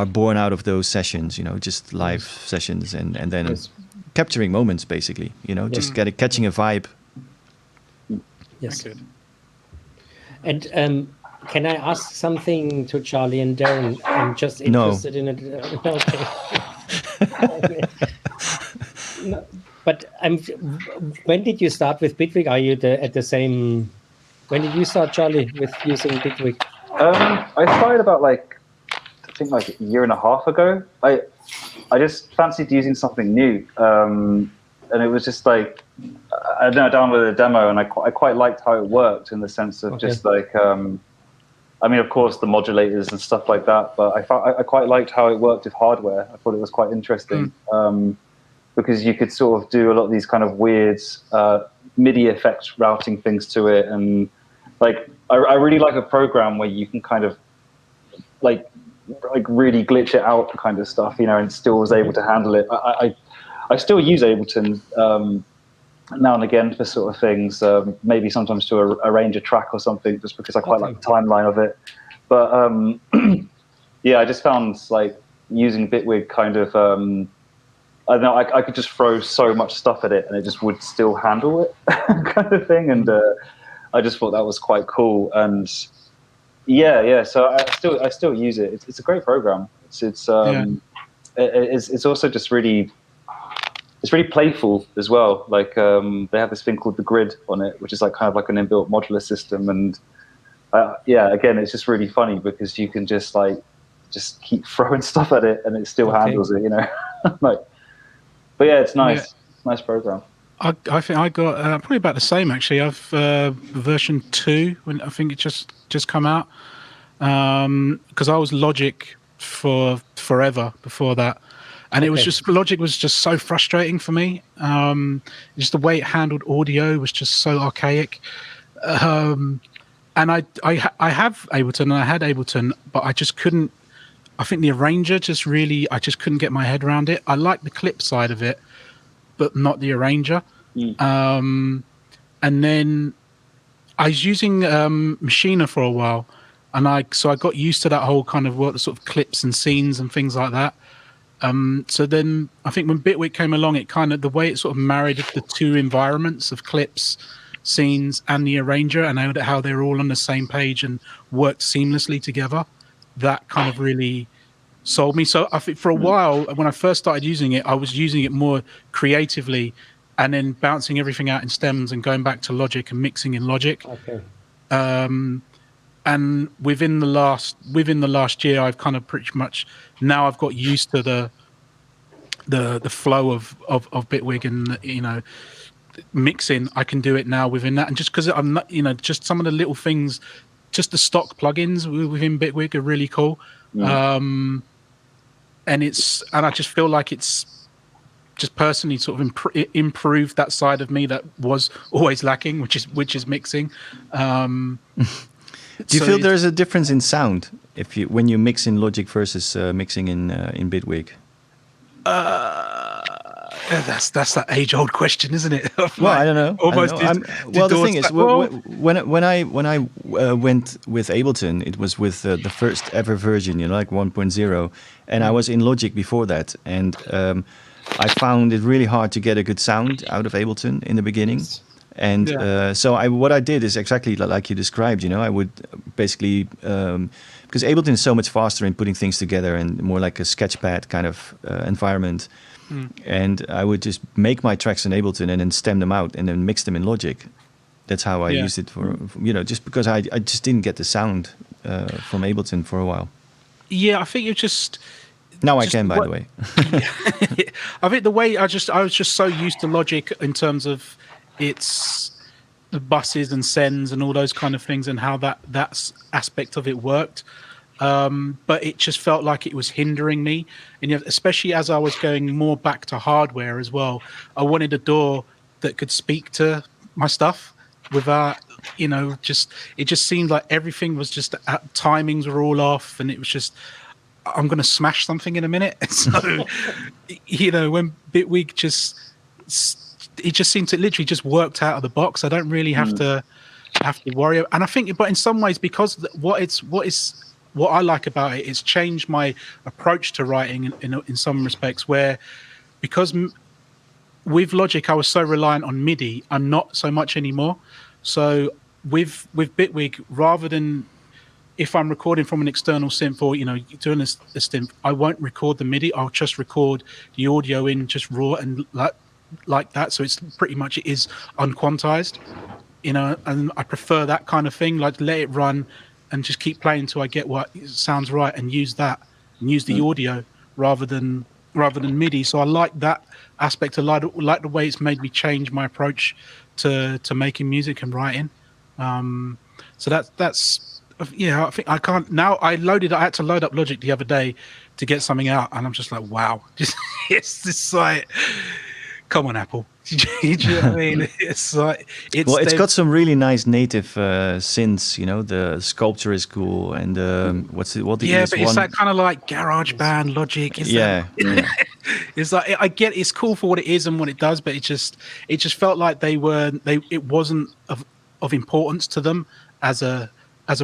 born out of those sessions, just live sessions, and then capturing moments basically, just catching a vibe. Yes. Okay. And can I ask something to Charlie and Darren? I'm just interested in it. Okay. No, but when did you start with Bitwig? Are you at the same? When did you start, Charlie, with using Bitwig? I started about I think a year and a half ago. I just fancied using something new, and it was just like I don't know. I downloaded a demo, and I quite liked how it worked in the sense of just like. I mean, of course, the modulators and stuff like that, but I quite liked how it worked with hardware. I thought it was quite interesting because you could sort of do a lot of these kind of weird MIDI effect routing things to it, and like I really like a program where you can kind of like really glitch it out kind of stuff, and still was able to handle it. I still use Ableton now and again for sort of things, maybe sometimes to arrange a track or something, just because I quite like the timeline of it. But I just found like using Bitwig kind of, I don't know, I could just throw so much stuff at it and it just would still handle it kind of thing. And I just thought that was quite cool. And so I still use it. It's a great program. It's also just really, it's really playful as well. Like they have this thing called the grid on it, which is like kind of like an inbuilt modular system. And again, it's just really funny because you can just keep throwing stuff at it and it still handles it, like. But yeah, it's nice. Nice program. I think I got probably about the same actually. I've version 2 when I think it just come out, because I was Logic for forever before that, and it was just Logic was just so frustrating for me. Just the way it handled audio was just so archaic. And I have Ableton and I had Ableton, but I just couldn't. I think the arranger I just couldn't get my head around it. I like the clip side of it, but not the arranger. And then I was using Machina for a while, and so I got used to that whole kind of the sort of clips and scenes and things like that. So then I think when Bitwig came along, it kind of the way it sort of married the two environments of clips, scenes, and the arranger, and how they're all on the same page and worked seamlessly together. That kind of really sold me. So I think for a while, when I first started using it, I was using it more creatively, and then bouncing everything out in stems and going back to Logic and mixing in Logic. Okay. And within the last year, I've kind of pretty much now I've got used to the flow of Bitwig, and mixing. I can do it now within that, and just because I'm not, just some of the little things, just the stock plugins within Bitwig are really cool. And I just feel like it's just personally sort of improved that side of me that was always lacking, which is mixing. Do you feel there's a difference in sound when you mix in Logic versus mixing in Bitwig? That's that age-old question, isn't it? Well, I don't know. Almost. Well, the thing is, when I went with Ableton, it was with the first ever version, like 1.0, and I was in Logic before that, and I found it really hard to get a good sound out of Ableton in the beginning. And so what I did is exactly like you described. I would basically, because Ableton is so much faster in putting things together and more like a sketchpad kind of environment. And I would just make my tracks in Ableton and then stem them out and then mix them in Logic. That's how I used it for just because I just didn't get the sound from Ableton for a while. Yeah, I think you just... Now I can, by the way. I think the way I was just so used to Logic in terms of its the buses and sends and all those kind of things and how that aspect of it worked. But it just felt like it was hindering me, and especially as I was going more back to hardware as well. I wanted a DAW that could speak to my stuff without, it just seemed like everything was just timings were all off, and it was just, I'm going to smash something in a minute. So, when Bitwig it just seemed to literally just worked out of the box. I don't really have to worry. And I think, but in some ways, because what I like about it, it's changed my approach to writing in some respects. Because with Logic, I was so reliant on MIDI, I'm not so much anymore. So with Bitwig, rather than if I'm recording from an external synth or doing a synth, I won't record the MIDI. I'll just record the audio in just raw and like that. So it's pretty much, it is unquantized, and I prefer that kind of thing. Like let it run and just keep playing until I get what sounds right, and use that and use the audio rather than MIDI. So I like that aspect. I like the way it's made me change my approach to making music and writing. So that's I think I can't now. I had to load up Logic the other day to get something out, and I'm just like, wow, it's this like, come on, Apple. Do you know what I mean? It's like it's got some really nice native synths. The sculpture is cool, and but it's that kind of like garage band Logic. It's like I get it's cool for what it is and what it does, but it just felt like it wasn't of importance to them as a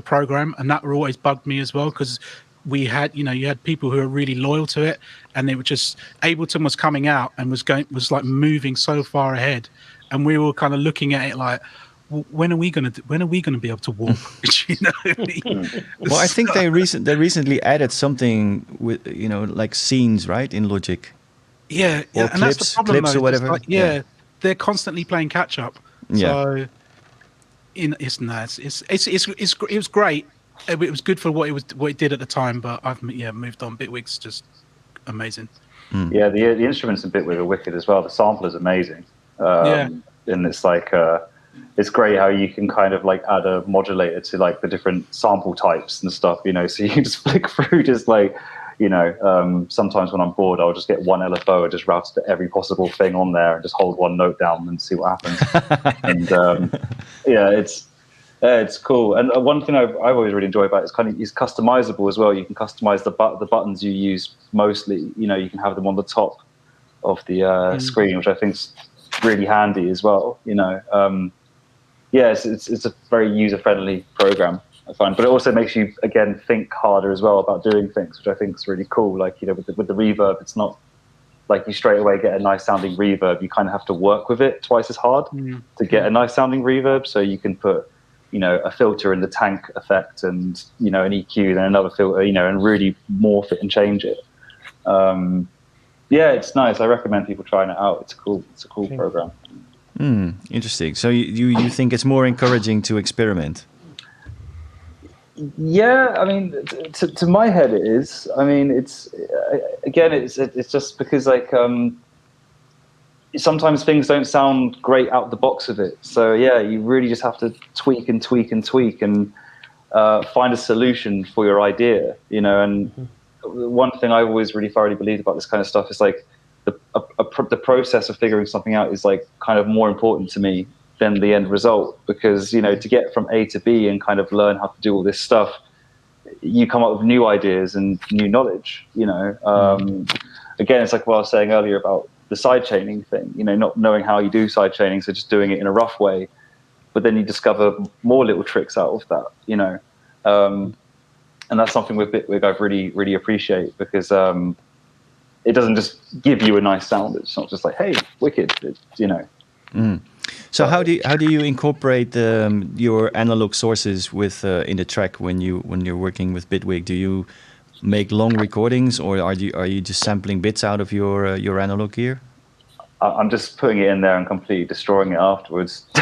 program, and that always bugged me as well, because we had you had people who were really loyal to it, and they were just Ableton was coming out and was like moving so far ahead, and we were kind of looking at it like, when are we gonna be able to warp? Well, I think they recently added something with like scenes, right, in Logic. Yeah, or and clips, that's the problem, or whatever. Like, they're constantly playing catch up. So it's nice. It was great. It was good for what it did at the time, but I've moved on. Bitwig's just amazing. Yeah, the instruments in Bitwig are wicked as well. The sample is amazing. And it's like it's great how you can kind of like add a modulator to like the different sample types and stuff, you know. So you can just flick through, just like, you know, sometimes when I'm bored, I'll just get one LFO and just route it to every possible thing on there and just hold one note down and see what happens. And yeah, it's cool. And one thing I've always really enjoyed about it is it's customizable as well. You can customize the buttons you use mostly. You know, you can have them on the top of the screen, which I think is really handy as well. You know, yeah, it's a very user-friendly program, I find. But it also makes you, again, think harder as well about doing things, which I think is really cool. Like, you know, with the reverb, it's not like you straight away get a nice sounding reverb. You kind of have to work with it twice as hard to get a nice sounding reverb. So you can put, you know, a filter in the tank effect and, you know, an EQ, then another filter, you know, and really morph it and change it. Yeah, it's nice. I recommend people trying it out. It's a cool program. Interesting. So you think it's more encouraging to experiment? Yeah, I mean, to my head it is. I mean, it's just because like sometimes things don't sound great out the box of it. So yeah, you really just have to tweak and find a solution for your idea, you know. And one thing I've always really thoroughly believed about this kind of stuff is like the process of figuring something out is like kind of more important to me than the end result, because, you know, to get from A to B and kind of learn how to do all this stuff, you come up with new ideas and new knowledge, you know. Again, it's like what I was saying earlier about the side chaining thing, you know, not knowing how you do side chaining, so just doing it in a rough way, but then you discover more little tricks out of that, you know. And that's something with Bitwig I've really appreciate, because it doesn't just give you a nice sound. It's not just like, hey, wicked, you know. So how do you incorporate your analog sources with in the track when you're working with Bitwig? Do you make long recordings, or are you just sampling bits out of your analog gear? I'm just putting it in there and completely destroying it afterwards. I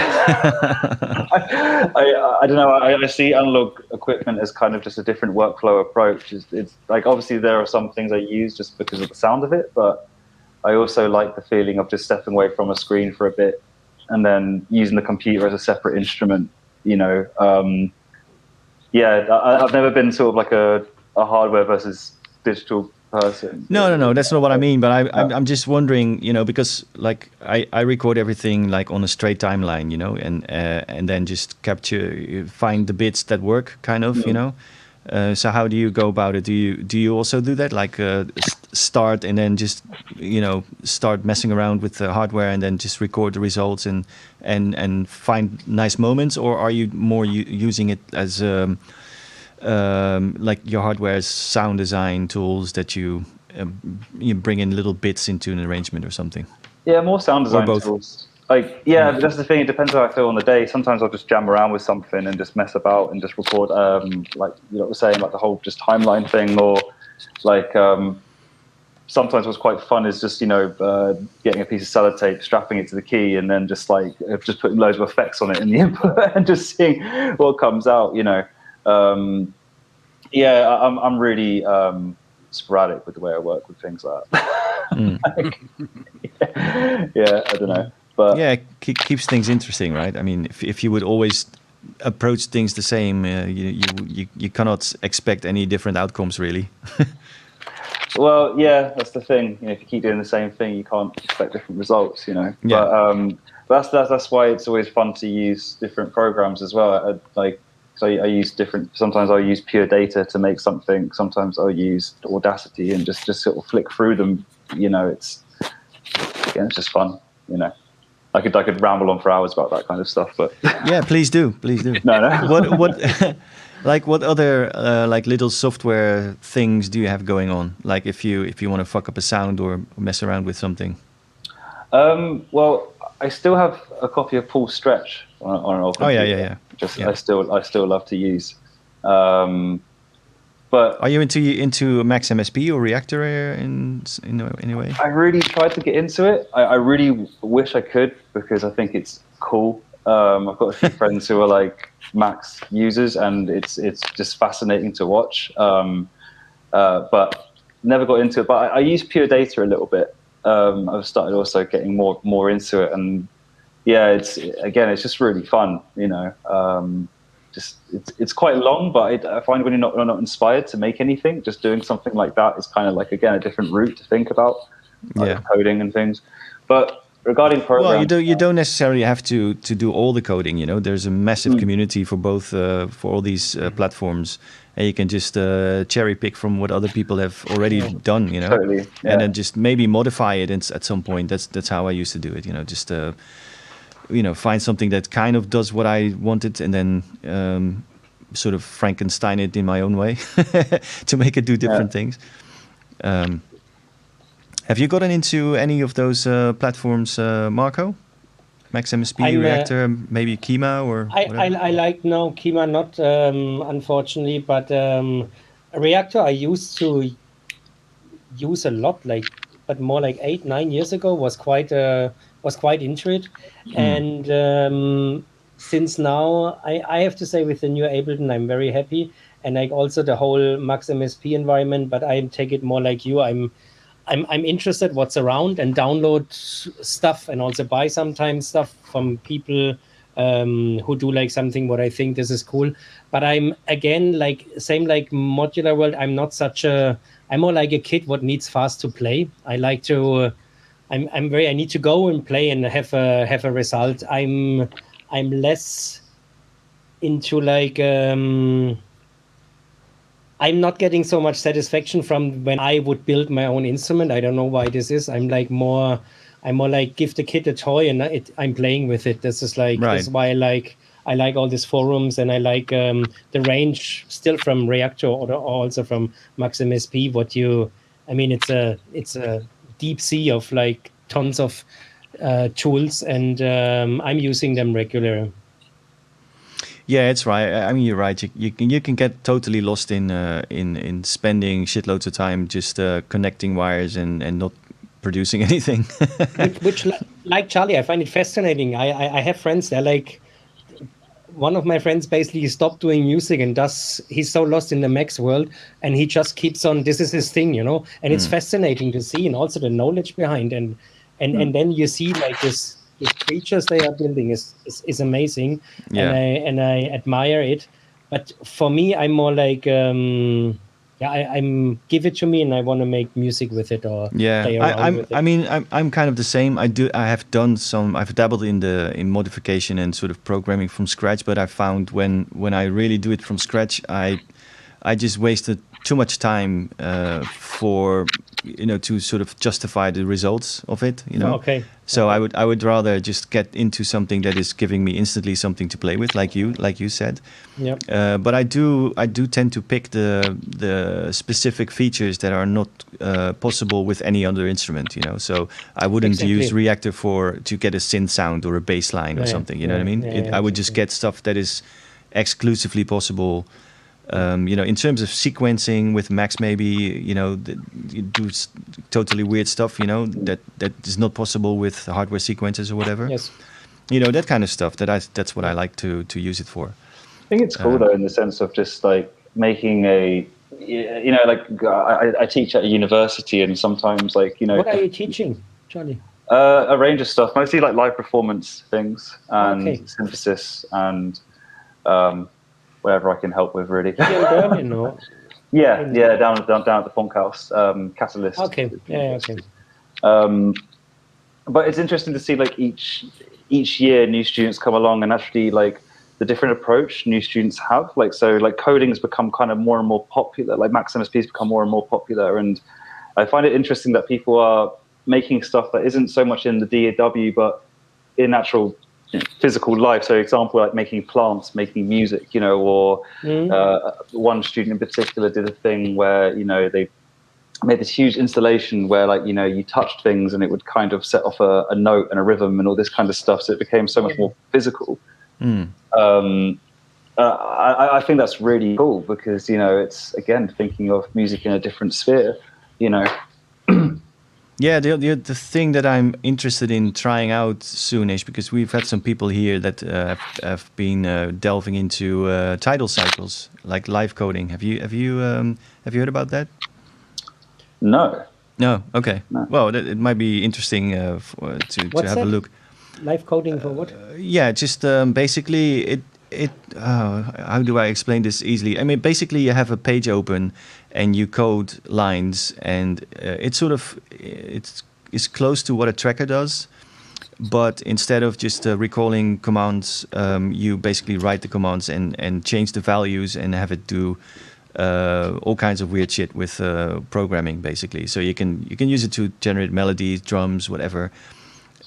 don't know. I see analog equipment as kind of just a different workflow approach. It's like, obviously there are some things I use just because of the sound of it, but I also like the feeling of just stepping away from a screen for a bit and then using the computer as a separate instrument, you know. Yeah, I've never been sort of like a hardware versus digital person. No, that's not what I mean. But I'm just wondering, you know, because like I record everything like on a straight timeline, you know, and then just find the bits that work, kind of, you know. So how do you go about it? Do you also do that, like start and then just, you know, start messing around with the hardware and then just record the results and find nice moments, or are you more using it as like your hardware's sound design tools that you bring in little bits into an arrangement or something? Yeah, more sound design tools. Like, yeah, but that's the thing. It depends how I feel on the day. Sometimes I'll just jam around with something and just mess about and just record, like, you know what I'm saying, like the whole just timeline thing, or like sometimes what's quite fun is just, you know, getting a piece of sellotape, strapping it to the key, and then just putting loads of effects on it in the input and just seeing what comes out, you know. Yeah, I'm really sporadic with the way I work with things like that. Yeah, I don't know. But yeah, it keeps things interesting, right? I mean, if you would always approach things the same, you cannot expect any different outcomes, really. Well, yeah, that's the thing. You know, if you keep doing the same thing, you can't expect different results, you know. Yeah. But that's why it's always fun to use different programs as well. So I use different. Sometimes I'll use Pure Data to make something. Sometimes I'll use Audacity and just sort of flick through them. You know, it's just fun. You know, I could ramble on for hours about that kind of stuff, but yeah, please do. No. What other like little software things do you have going on? Like if you want to fuck up a sound or mess around with something. Well, I still have a copy of Paul's Stretch on an old computer. Yeah. I still love to use. But are you into Max MSP or Reactor in any way? I really tried to get into it. I really wish I could, because I think it's cool. I've got a few friends who are like Max users, and it's just fascinating to watch. But never got into it, but I use Pure Data a little bit. I've started also getting more into it, and yeah, it's just really fun, you know. Just it's quite long, but I find when you're not inspired to make anything, just doing something like that is kind of like, again, a different route to think about, like coding and things. But regarding programs, well, you don't necessarily have to do all the coding. You know, there's a massive community for both for all these platforms, and you can just cherry pick from what other people have already done. You know, totally, and then just maybe modify it at some point. That's how I used to do it. You know, just you know, find something that kind of does what I wanted, and then sort of Frankenstein it in my own way to make it do different things. Have you gotten into any of those platforms, Marco? Max MSP, Reactor, maybe Kima or whatever? I like Kima not, unfortunately, but Reactor I used to use a lot, but more like 8-9 years ago, was quite into it. And since now, I have to say, with the new Ableton, I'm very happy, and like also the whole Max MSP environment. But I take it more like you. I'm interested what's around and download stuff, and also buy sometimes stuff from people who do like something what I think this is cool. But I'm again like same like Modular World. I'm more like a kid what needs fast to play. I like to I need to go and play and have a result. I'm less into like I'm not getting so much satisfaction from when I would build my own instrument. I don't know why this is. I'm more like give the kid a toy and I'm playing with it. This is like this is why I like all these forums, and I like the range still from Reactor or also from Max MSP. It's a deep sea of like tons of tools, and I'm using them regularly. Yeah, it's right. I mean, you're right. You can get totally lost in spending shitloads of time just connecting wires and not producing anything. which like Charlie, I find it fascinating. I have friends. They're like, one of my friends basically stopped doing music and he's so lost in the Max world, and he just keeps on. This is his thing, you know. And it's fascinating to see, and also the knowledge behind, and then you see like this creatures they are building is amazing, and I admire it. But for me, I'm more like I'm give it to me, and I want to make music with it or play around with it. I mean, I'm kind of the same. I've dabbled in modification and sort of programming from scratch, but I found when I really do it from scratch, I just wasted too much time for to sort of justify the results of it, you know. Okay. So I would rather just get into something that is giving me instantly something to play with, like you said. Yeah. But I do tend to pick the specific features that are not possible with any other instrument, you know. So I wouldn't use Reactor to get a synth sound or a bass line or something. You know what I mean? I would just get stuff that is exclusively possible. In terms of sequencing with Max, maybe, you do totally weird stuff, that is not possible with hardware sequencers or whatever. Yes. That kind of stuff. That's what I like to use it for. I think it's cool though, in the sense of just like making I teach at a university, and sometimes What are you teaching, Charlie? A range of stuff, mostly like live performance things and synthesis and whatever I can help with, really. In Berlin, or? Yeah, down at the Funk House, Catalyst. Okay, okay. But it's interesting to see like each year new students come along, and actually like the different approach new students have. Like coding has become kind of more and more popular. Like Max MSP has become more and more popular, and I find it interesting that people are making stuff that isn't so much in the DAW, but in actual physical life. So example, like making plants, making music, or one student in particular did a thing where, they made this huge installation where you touched things and it would kind of set off a note and a rhythm and all this kind of stuff. So it became so much more physical. I think that's really cool because, it's again, thinking of music in a different sphere, Yeah, the thing that I'm interested in trying out soonish, because we've had some people here that have been delving into Tidal Cycles, like live coding. Have you heard about that? No. No. Okay. No. Well, it might be interesting to What's have a that? look. Live coding for what? Yeah, just basically it. How do I explain this easily? I mean, basically you have a page open, and you code lines, and it's sort of it's close to what a tracker does, but instead of just recalling commands, you basically write the commands and change the values and have it do all kinds of weird shit with programming, basically. So you can use it to generate melodies, drums, whatever.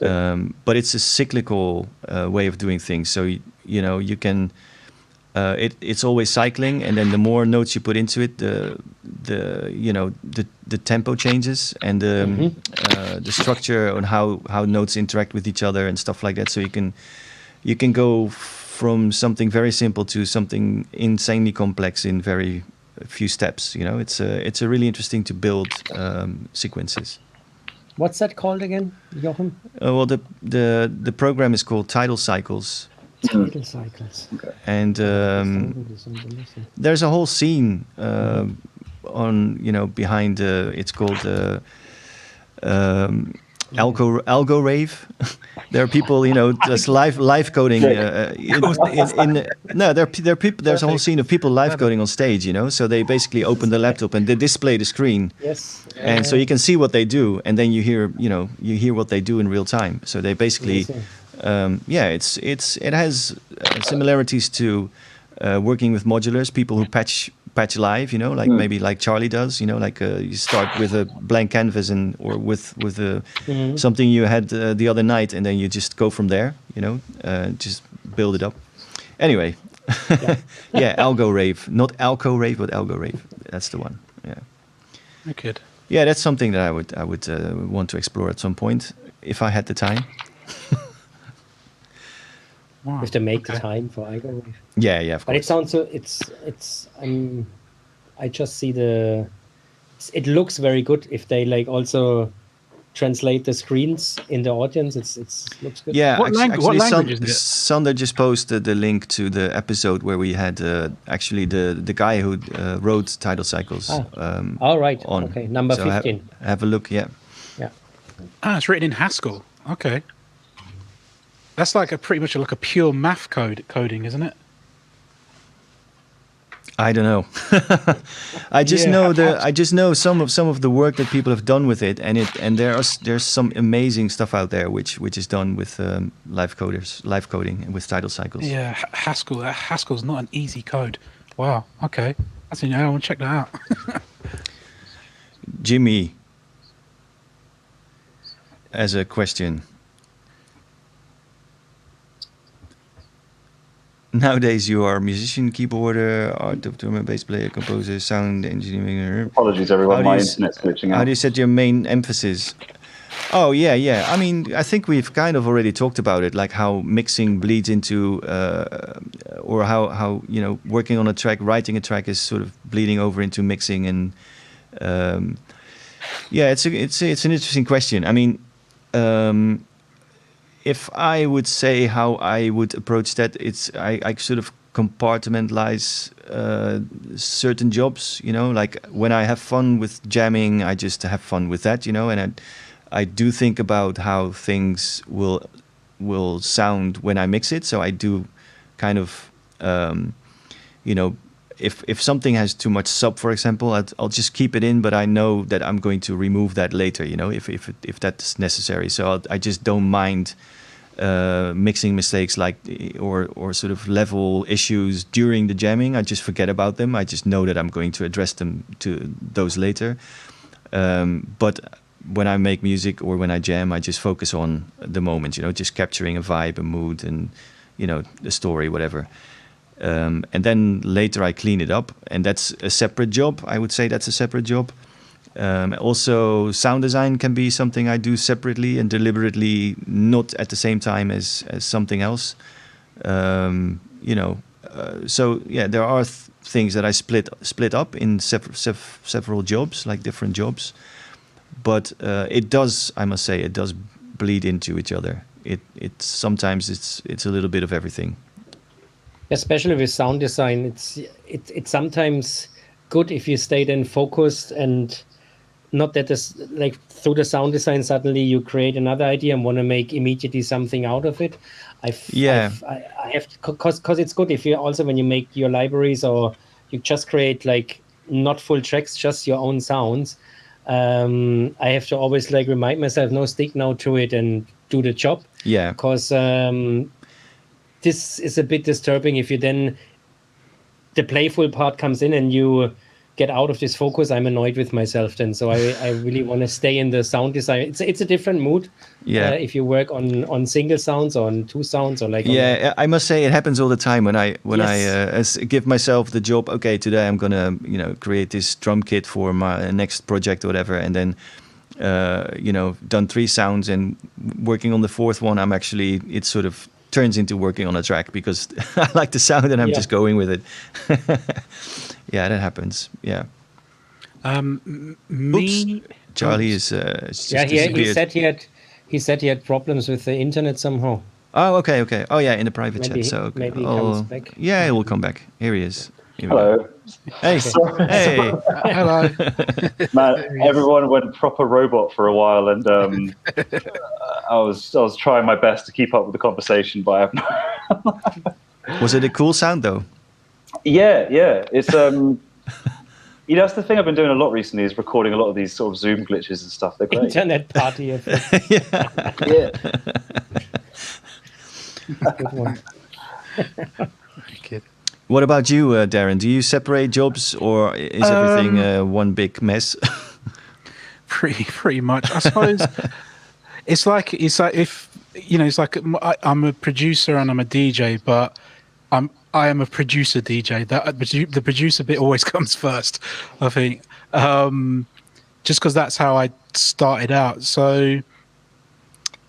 But it's a cyclical way of doing things. So you know you can. It's always cycling, and then the more notes you put into it, the tempo changes, and the structure on how notes interact with each other and stuff like that. So you can go from something very simple to something insanely complex in very few steps. You know, it's a really interesting to build sequences. What's that called again, Jochen? Well, the program is called Tidal Cycles. Tidal Cycles. Okay. And there's a whole scene on behind. It's called Algo Rave. There are people, just live coding. There's a whole scene of people live coding on stage. So they basically open the laptop and they display the screen. Yes. And so you can see what they do, and then you hear what they do in real time. So they basically. It has similarities to working with modulars, people who patch live, maybe like Charlie does, you start with a blank canvas or with something you had the other night, and then you just go from there, just build it up. Anyway, Algo Rave, not Alco Rave, but Algo Rave. That's the one. Yeah. Good. Yeah, that's something that I would want to explore at some point if I had the time. Wow. We have to make the time for Algo Rave. Yeah, of course. But it sounds so. It's. I just see it looks very good if they also translate the screens in the audience. It looks good. Yeah, what language is it? Sander just posted the link to the episode where we had actually the guy who wrote Tidal Cycles. All right. On. Okay, number 15. Have a look. Yeah. Yeah. It's written in Haskell. Okay. That's pretty much like a pure math coding, isn't it? I don't know. I just know some of the work that people have done with it, and there's some amazing stuff out there which is done with live coding and with Tidal Cycles. Yeah, Haskell's not an easy code. Wow. Okay, I want to check that out. Jimmy, as a question. Nowadays, you are a musician, keyboarder, art drummer, bass player, composer, sound engineer. Apologies, everyone. My internet's glitching out. How do you set your main emphasis? Oh, yeah. I mean, I think we've kind of already talked about it, like how mixing bleeds into, or how working on a track, writing a track is sort of bleeding over into mixing, and it's an interesting question. I mean. If I would say how I would approach that, I sort of compartmentalize certain jobs, like when I have fun with jamming, I just have fun with that, and I do think about how things will sound when I mix it. So I do kind of, if something has too much sub, for example, I'll just keep it in, but I know that I'm going to remove that later, if that's necessary. So I just don't mind mixing mistakes or sort of level issues during the jamming. I just forget about them. I just know that I'm going to address those later. But when I make music or when I jam, I just focus on the moment, just capturing a vibe, a mood, and the story, whatever. And then later I clean it up, and that's a separate job. I would say that's a separate job. Also, sound design can be something I do separately and deliberately, not at the same time as something else. So yeah, there are things that I split up in several jobs, like different jobs. But it does bleed into each other. Sometimes it's a little bit of everything. Especially with sound design, it's sometimes good if you stay then focused and not that this like through the sound design suddenly you create another idea and want to make immediately something out of it. I have because it's good if you also when you make your libraries or you just create like not full tracks, just your own sounds. I have to always like remind myself, no, stick now to it and do the job. Yeah, because this is a bit disturbing if you then the playful part comes in and you get out of this focus. I'm annoyed with myself then, so I really want to stay in the sound design. It's a different mood. If you work on single sounds or on two sounds or like I must say it happens all the time when I give myself the job. Okay, today I'm gonna create this drum kit for my next project or whatever, and then done 3 sounds and working on the 4th one. It sort of turns into working on a track because I like the sound and I'm just going with it. Yeah, that happens. Yeah. Charlie is just disappeared. he said he had problems with the internet somehow. Oh, okay. Oh, yeah, in the private chat. So maybe he comes back. Yeah, he will come back. Here he is. Hello. Hey. Hey. Hello. Man, everyone went proper robot for a while, and I was trying my best to keep up with the conversation, but I have no. Was it a cool sound though? Yeah. It's that's the thing I've been doing a lot recently is recording a lot of these sort of Zoom glitches and stuff. They're great. Internet party effect. Yeah. Good one. What about you, Darren? Do you separate jobs, or is everything one big mess? Pretty much, I suppose. It's like if it's like I'm a producer and I'm a DJ, but I am a producer DJ. The producer bit always comes first, I think, just because that's how I started out. So,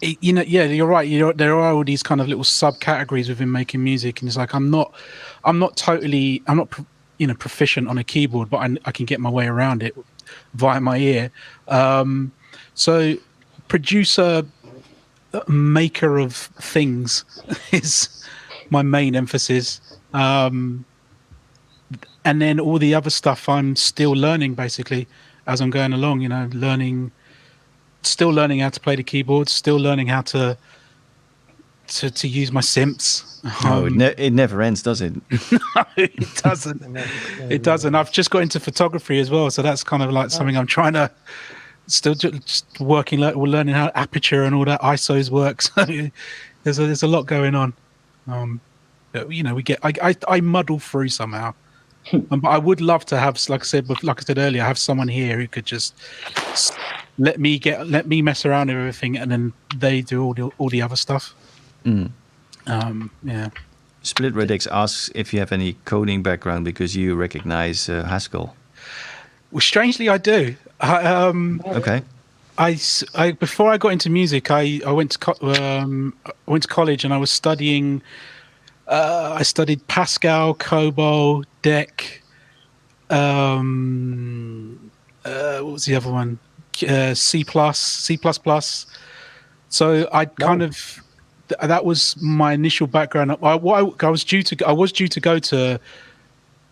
you're right. There are all these kind of little subcategories within making music, and it's like I'm not proficient on a keyboard, but I can get my way around it via my ear. So, producer, maker of things is my main emphasis. And then all the other stuff I'm still learning basically as I'm going along, still learning how to play the keyboard, still learning how to use my synths. It never ends, does it? No, it doesn't. It doesn't. I've just got into photography as well, so that's kind of like something I'm trying to still just working, learning how aperture and all that ISOs work. So there's a lot going on. I muddle through somehow. But I would love to have, like I said earlier, have someone here who could just let me mess around with everything, and then they do all the other stuff. Yeah. Split Redix asks if you have any coding background because you recognize Haskell. Well, strangely, I do. Okay. I before I got into music, I went to college and I was studying. I studied Pascal, COBOL, DEC. What was the other one? C++. So I kind of that was my initial background. I was due to go to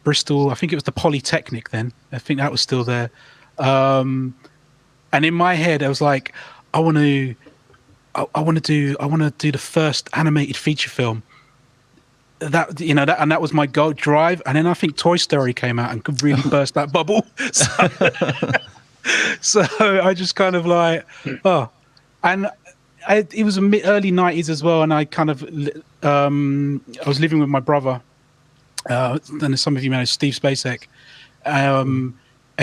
Bristol. I think it was the Polytechnic then. I think that was still there. And in my head, I was like, I want to do the first animated feature film. And that was my goal drive. And then I think Toy Story came out and could really burst that bubble. So I just kind of like, it was early 90s as well. And I kind of, I was living with my brother. And some of you know Steve Spacek. And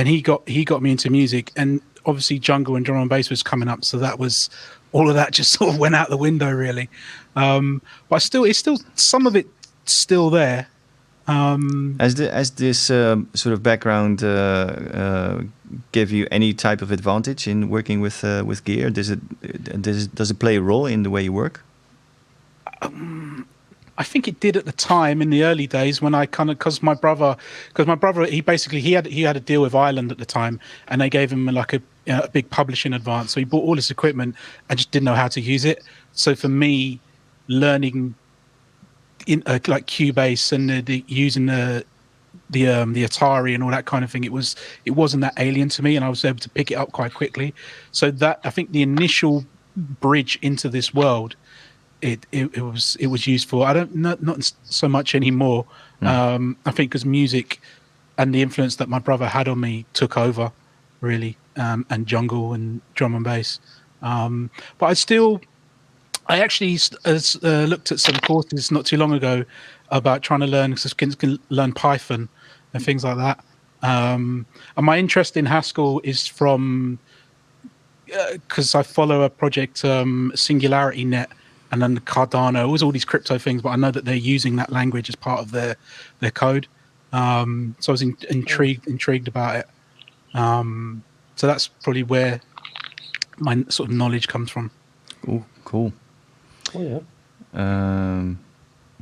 he got me into music, and obviously jungle and drum and bass was coming up, so that was all of that just sort of went out the window really. But it's still some of it still there. Has this sort of background give you any type of advantage in working with gear? Does it play a role in the way you work? I think it did at the time in the early days when I kind of because my brother he had a deal with Ireland at the time, and they gave him like a big publishing advance, so he bought all this equipment and just didn't know how to use it. So for me, learning in like Cubase and using the the Atari and all that kind of thing. It wasn't that alien to me, and I was able to pick it up quite quickly. So that, I think, the initial bridge into this world, it was useful. I don't not so much anymore. I think because music and the influence that my brother had on me took over, really, and jungle and drum and bass. But I actually looked at some courses not too long ago about trying to learn, because kids can learn Python and things like that. And my interest in Haskell is from because I follow a project, Singularity Net, and then Cardano. It was all these crypto things, but I know that they're using that language as part of their code. So I was intrigued about it. So that's probably where my sort of knowledge comes from. Cool. Oh, yeah.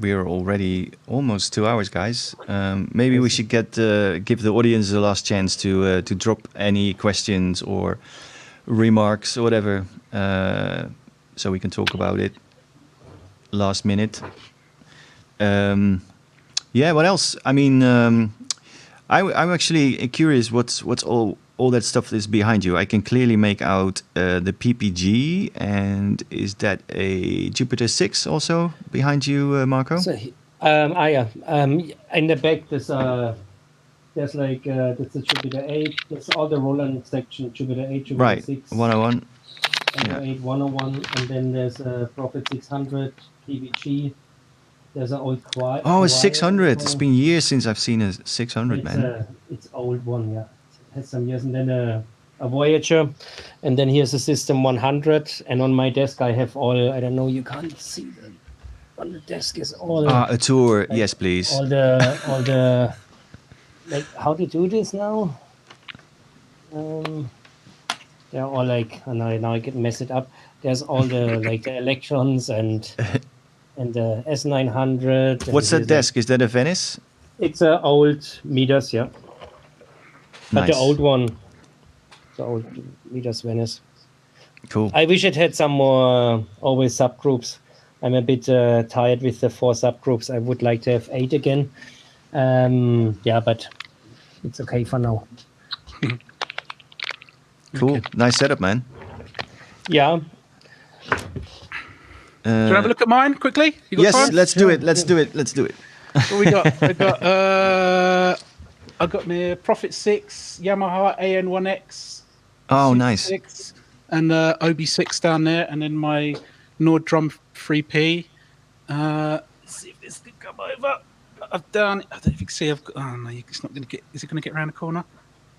We are already almost 2 hours, guys. Maybe we should give the audience the last chance to drop any questions or remarks or whatever, so we can talk about it last minute. Yeah, what else? I mean, I'm actually curious what's all that stuff is behind you. I can clearly make out the PPG, and is that a Jupiter 6 also behind you, Marco? So, yeah. In the back, there's like that's a Jupiter 8. There's all the Roland section, Jupiter 8, Jupiter Right, 6, 101. Jupiter 8, 101, and then there's a Prophet 600, PPG. There's an old Quiet. Oh, a 600. It's been years since I've seen a 600, man. It's old one, yeah. It has some years, and then a Voyager, and then here's a System 100. And on my desk, I have all. I don't know, you can't see them. On the desk is all. A tour, like, yes, please. All the. Like, how to do this now? They're all like. Oh, now I can mess it up. There's all the like the electrons and the S900. What's that desk? Is that a Venice? It's an old Midas, yeah. But Nice. the old one, the old Midas Venice. Cool. I wish it had some more always subgroups. I'm a bit tired with the 4 subgroups. I would like to have 8 again. Yeah, but it's okay for now. Cool. Okay. Nice setup, man. Yeah. Do you have a look at mine quickly? You got Yes, time? let's do it. Let's do it. What we got? I got my Prophet 6, Yamaha AN1X. Oh, nice. 6, and OB6 down there, and then my Nord Drum 3P. Let's see if this can come over. I've done. I don't know if you can see. I've got. Oh no, it's not going to get. Is it going to get around the corner?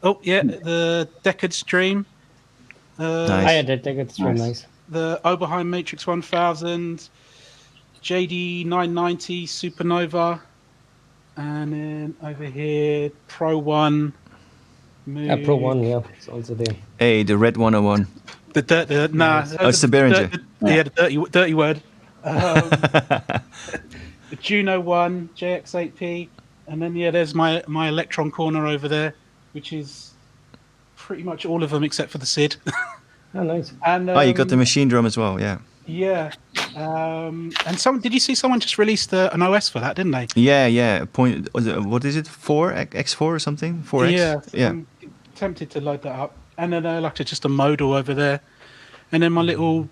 Oh yeah, the Decade Stream. Nice. I had that. It's very nice. The Oberheim Matrix 1000, JD 990 Supernova, and then over here Pro 1. Pro 1, yeah, it's also there. Hey, the red 101. It's the Behringer. The dirty word. The Juno 1, JX8P, and then there's my Electron corner over there, which is pretty much all of them except for the SID. Oh, nice. And You got the machine drum as well, yeah. Yeah. And did you see someone just released an OS for that, didn't they? Yeah. What is it? 4 X4 or something? 4X. Yeah. I'm tempted to load that up, and then just a modal over there, and then my little.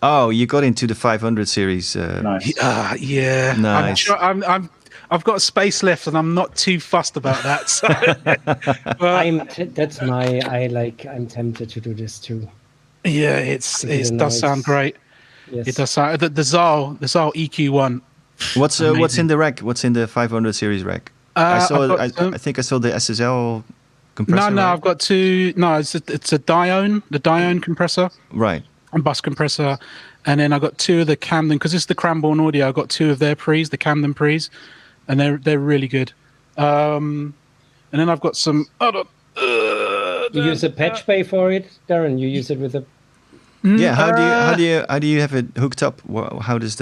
Oh, you got into the 500 series. Nice. Yeah. Nice. I've got space left, and I'm not too fussed about that. So, I'm tempted to do this too. Yeah, it does sound great. Yes. It does sound the Zal EQ1. What's in the rack? What's in the 500 series rack? I think I saw the SSL compressor. No, right? I've got 2. No, it's a Dione, the Dione compressor. Right. And bus compressor, and then I got 2 of the Camden, because it's the Cranbourne Audio. I got 2 of their pre's, the Camden pre's, and they're really good. And then I've got some. You use a patch bay for it, Darren. You use it with a. Yeah. How do you have it hooked up? How does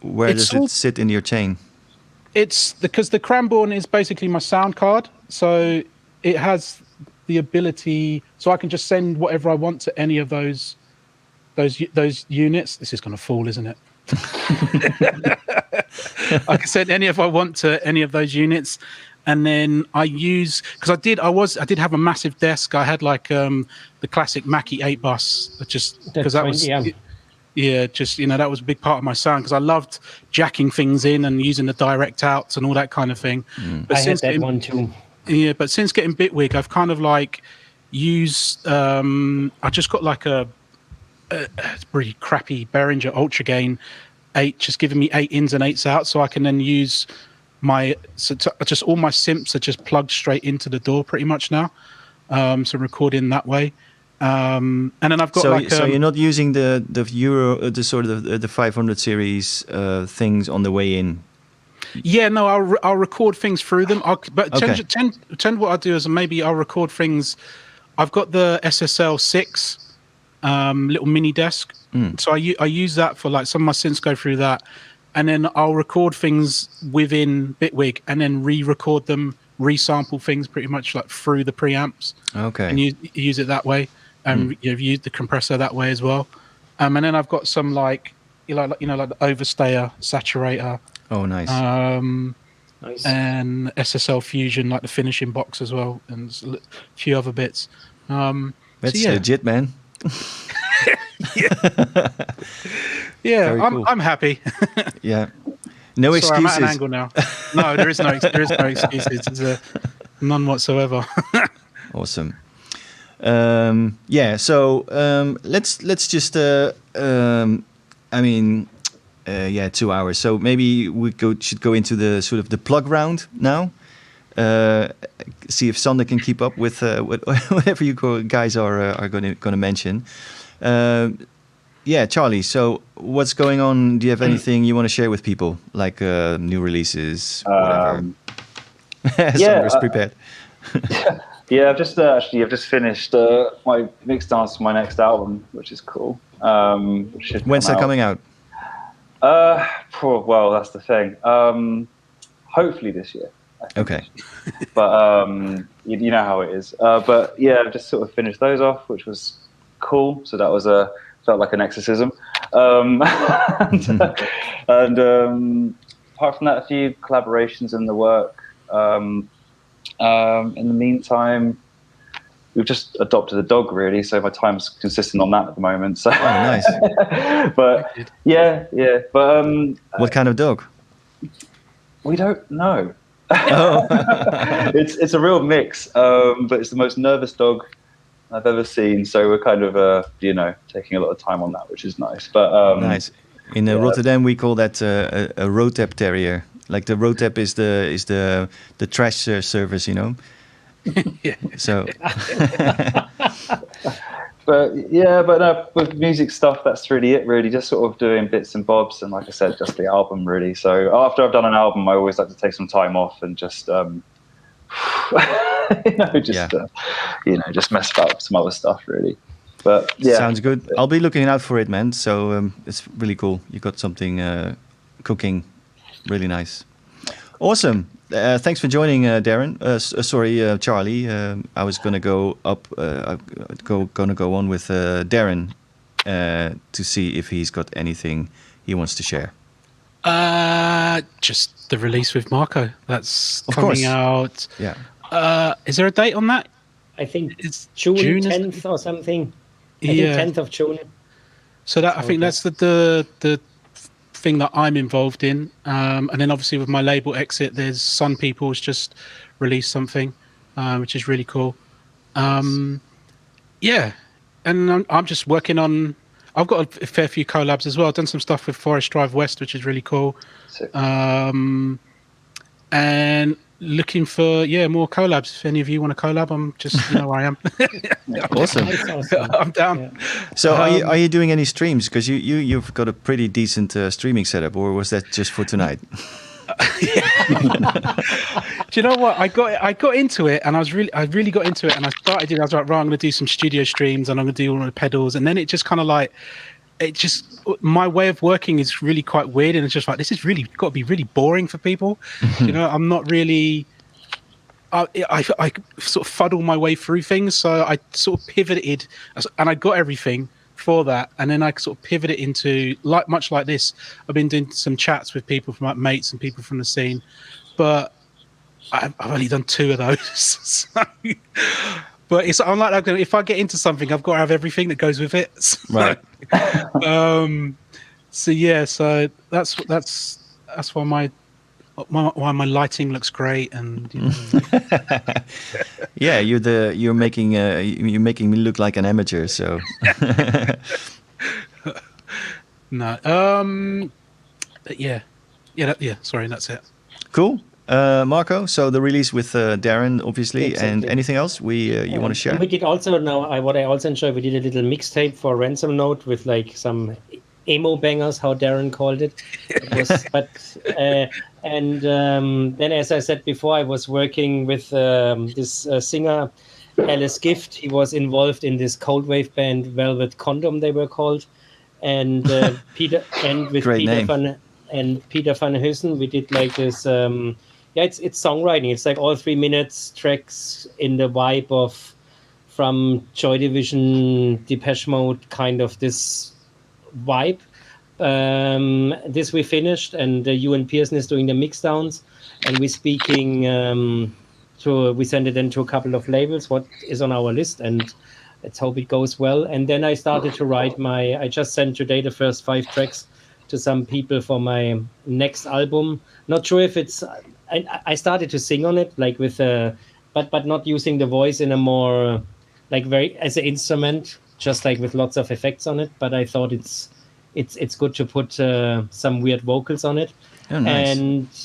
where does it sit in your chain? It's because the Cranbourne is basically my sound card, so it has the ability, so I can just send whatever I want to any of those units. This is going to fall, isn't it? I can send any if I want to any of those units. And then I use, because I did have a massive desk. I had like the classic Mackie 8 bus, just because that was, just, that was a big part of my sound, because I loved jacking things in and using the direct outs and all that kind of thing. But I had that one too. Yeah, but since getting Bitwig, I've kind of like used, I just got like a pretty crappy Behringer Ultra Gain 8, just giving me 8 ins and 8s out, so I can then use just all my simps are just plugged straight into the DAW pretty much now. So recording that way. And then I've got so you're not using the Euro, the sort of the 500 series things on the way in. Yeah, no, I'll record things through them. Tend what I'll do is maybe I'll record things. I've got the SSL 6 little mini desk, so I use that for like some of my synths go through that. And then I'll record things within Bitwig and then re-record them, resample things pretty much like through the preamps. Okay. And use it that way. And you've used the compressor that way as well. And then I've got some like the overstayer, saturator. Oh, nice. Nice. And SSL Fusion, like the finishing box as well, and a few other bits. That's legit, man. Yeah, cool. I'm happy. Yeah, no excuses. I'm at an angle now. No, there is no excuses. There's none whatsoever. Awesome. So let's just 2 hours. So maybe we should go into the sort of the plug round now. See if Sander can keep up with whatever you guys are going to mention. Charlie, so what's going on? Do you have anything you want to share with people, like new releases, whatever? Sander's prepared. I've just I've just finished my mix dance for my next album, which is cool. When's that coming out? Well, that's the thing. Hopefully this year. Okay. But you know how it is. But yeah, I've just sort of finished those off, which was cool. So that was felt like an exorcism. And apart from that, a few collaborations in the work. In the meantime, we've just adopted a dog, really. So my time's consistent on that at the moment. So nice. But yeah. But what kind of dog? We don't know. Oh. It's a real mix, but it's the most nervous dog I've ever seen. So we're kind of taking a lot of time on that, which is nice. But nice. In Rotterdam, we call that a Rotep terrier. Like the Rotep is the trash service, So. But with music stuff, that's really it. Really, just sort of doing bits and bobs, and like I said, just the album really. So after I've done an album, I always like to take some time off and just, just mess about with some other stuff really. But yeah, sounds good. I'll be looking out for it, man. So it's really cool. You got something cooking, really nice. Awesome. Thanks for joining, Darren. Charlie. I was gonna go up. Gonna go on with Darren to see if he's got anything he wants to share. Just the release with Marco. That's of coming course. out. Yeah. Is there a date on that? I think It's June 10th or something. I think 10th of June. So that I think that's the thing that I'm involved in, and then obviously with my label Exit, there's Sun People's just released something, which is really cool. And I'm just working on. I've got a fair few collabs as well. I've done some stuff with Forest Drive West, which is really cool. And looking for more collabs. If any of you want to collab, I'm just where I am. Awesome. I'm down. Yeah. So are you doing any streams? Because you've got a pretty decent streaming setup, or was that just for tonight? Do you know what? I got into it, and I really got into it, and I started doing. I was like, right, I'm going to do some studio streams, and I'm going to do all the pedals, and then it just kind of like, my way of working is really quite weird, and it's just like, this is really got to be really boring for people. I'm not really. I sort of fuddle my way through things, so I sort of pivoted, and I got everything before that, and then I sort of pivoted into much like this. I've been doing some chats with people from like mates and people from the scene, but I've only done 2 of those. So, but I'm like that. If I get into something, I've got to have everything that goes with it. So, Right. So yeah, so that's why my lighting looks great, and you know. Yeah, you're making me look like an amateur. So No, but yeah. Sorry, that's it. cool, Marco. So the release with Darren, obviously, and Exactly. anything else you want to share? And we did also what I also enjoy. We did a little mixtape for Ransom Note with like some emo bangers, how Darren called it. It was, then as I said before, I was working with this singer Alice Gift. He was involved in this cold wave band Velvet Condom, they were called, and Peter Great name. Peter van Hussen. We did like this. It's songwriting. It's like all 3 minutes tracks in the vibe of from Joy Division, Depeche Mode, kind of this vibe. This we finished, and you and Pearson is doing the mix downs, and we're speaking we send it into a couple of labels, what is on our list, and let's hope it goes well. And then I started to write I just sent today the first 5 tracks to some people for my next album. Not sure if it's, I started to sing on it, like with but not using the voice in a more like very as an instrument, just like with lots of effects on it. But I thought it's good to put some weird vocals on it. Oh, nice.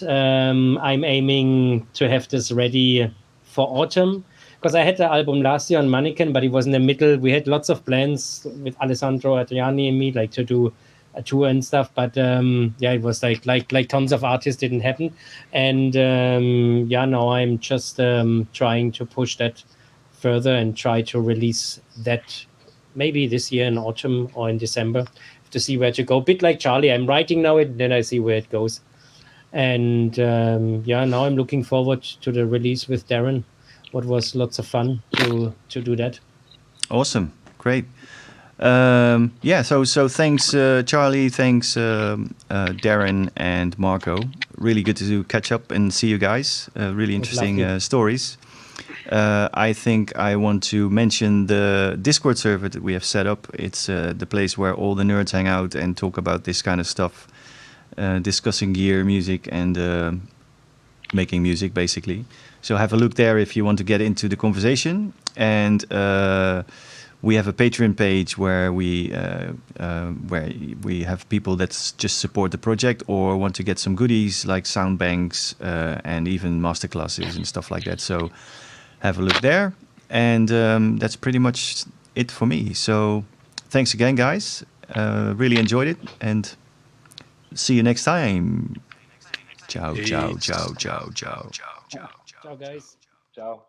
And I'm aiming to have this ready for autumn, because I had the album last year on Mannequin, but it was in the middle. We had lots of plans with Alessandro Adriani and me, like to do a tour and stuff, but it was like tons of artists didn't happen. And now I'm just trying to push that further and try to release that maybe this year in autumn or in December, to see where to go. A bit like Charlie, I'm writing now and then I see where it goes. And now I'm looking forward to the release with Darren. What was lots of fun to do that. Awesome, great. So thanks, Charlie. Thanks, Darren and Marco. Really good to catch up and see you guys. Really interesting stories. I think I want to mention the Discord server that we have set up. It's the place where all the nerds hang out and talk about this kind of stuff, discussing gear, music, and making music, basically. So have a look there if you want to get into the conversation. And we have a Patreon page where we have people that just support the project or want to get some goodies like sound banks and even masterclasses and stuff like that. So have a look there. And that's pretty much it for me. So thanks again, guys. Really enjoyed it. And see you next time. Ciao, ciao, ciao, ciao, ciao, ciao. Ciao, guys. Ciao.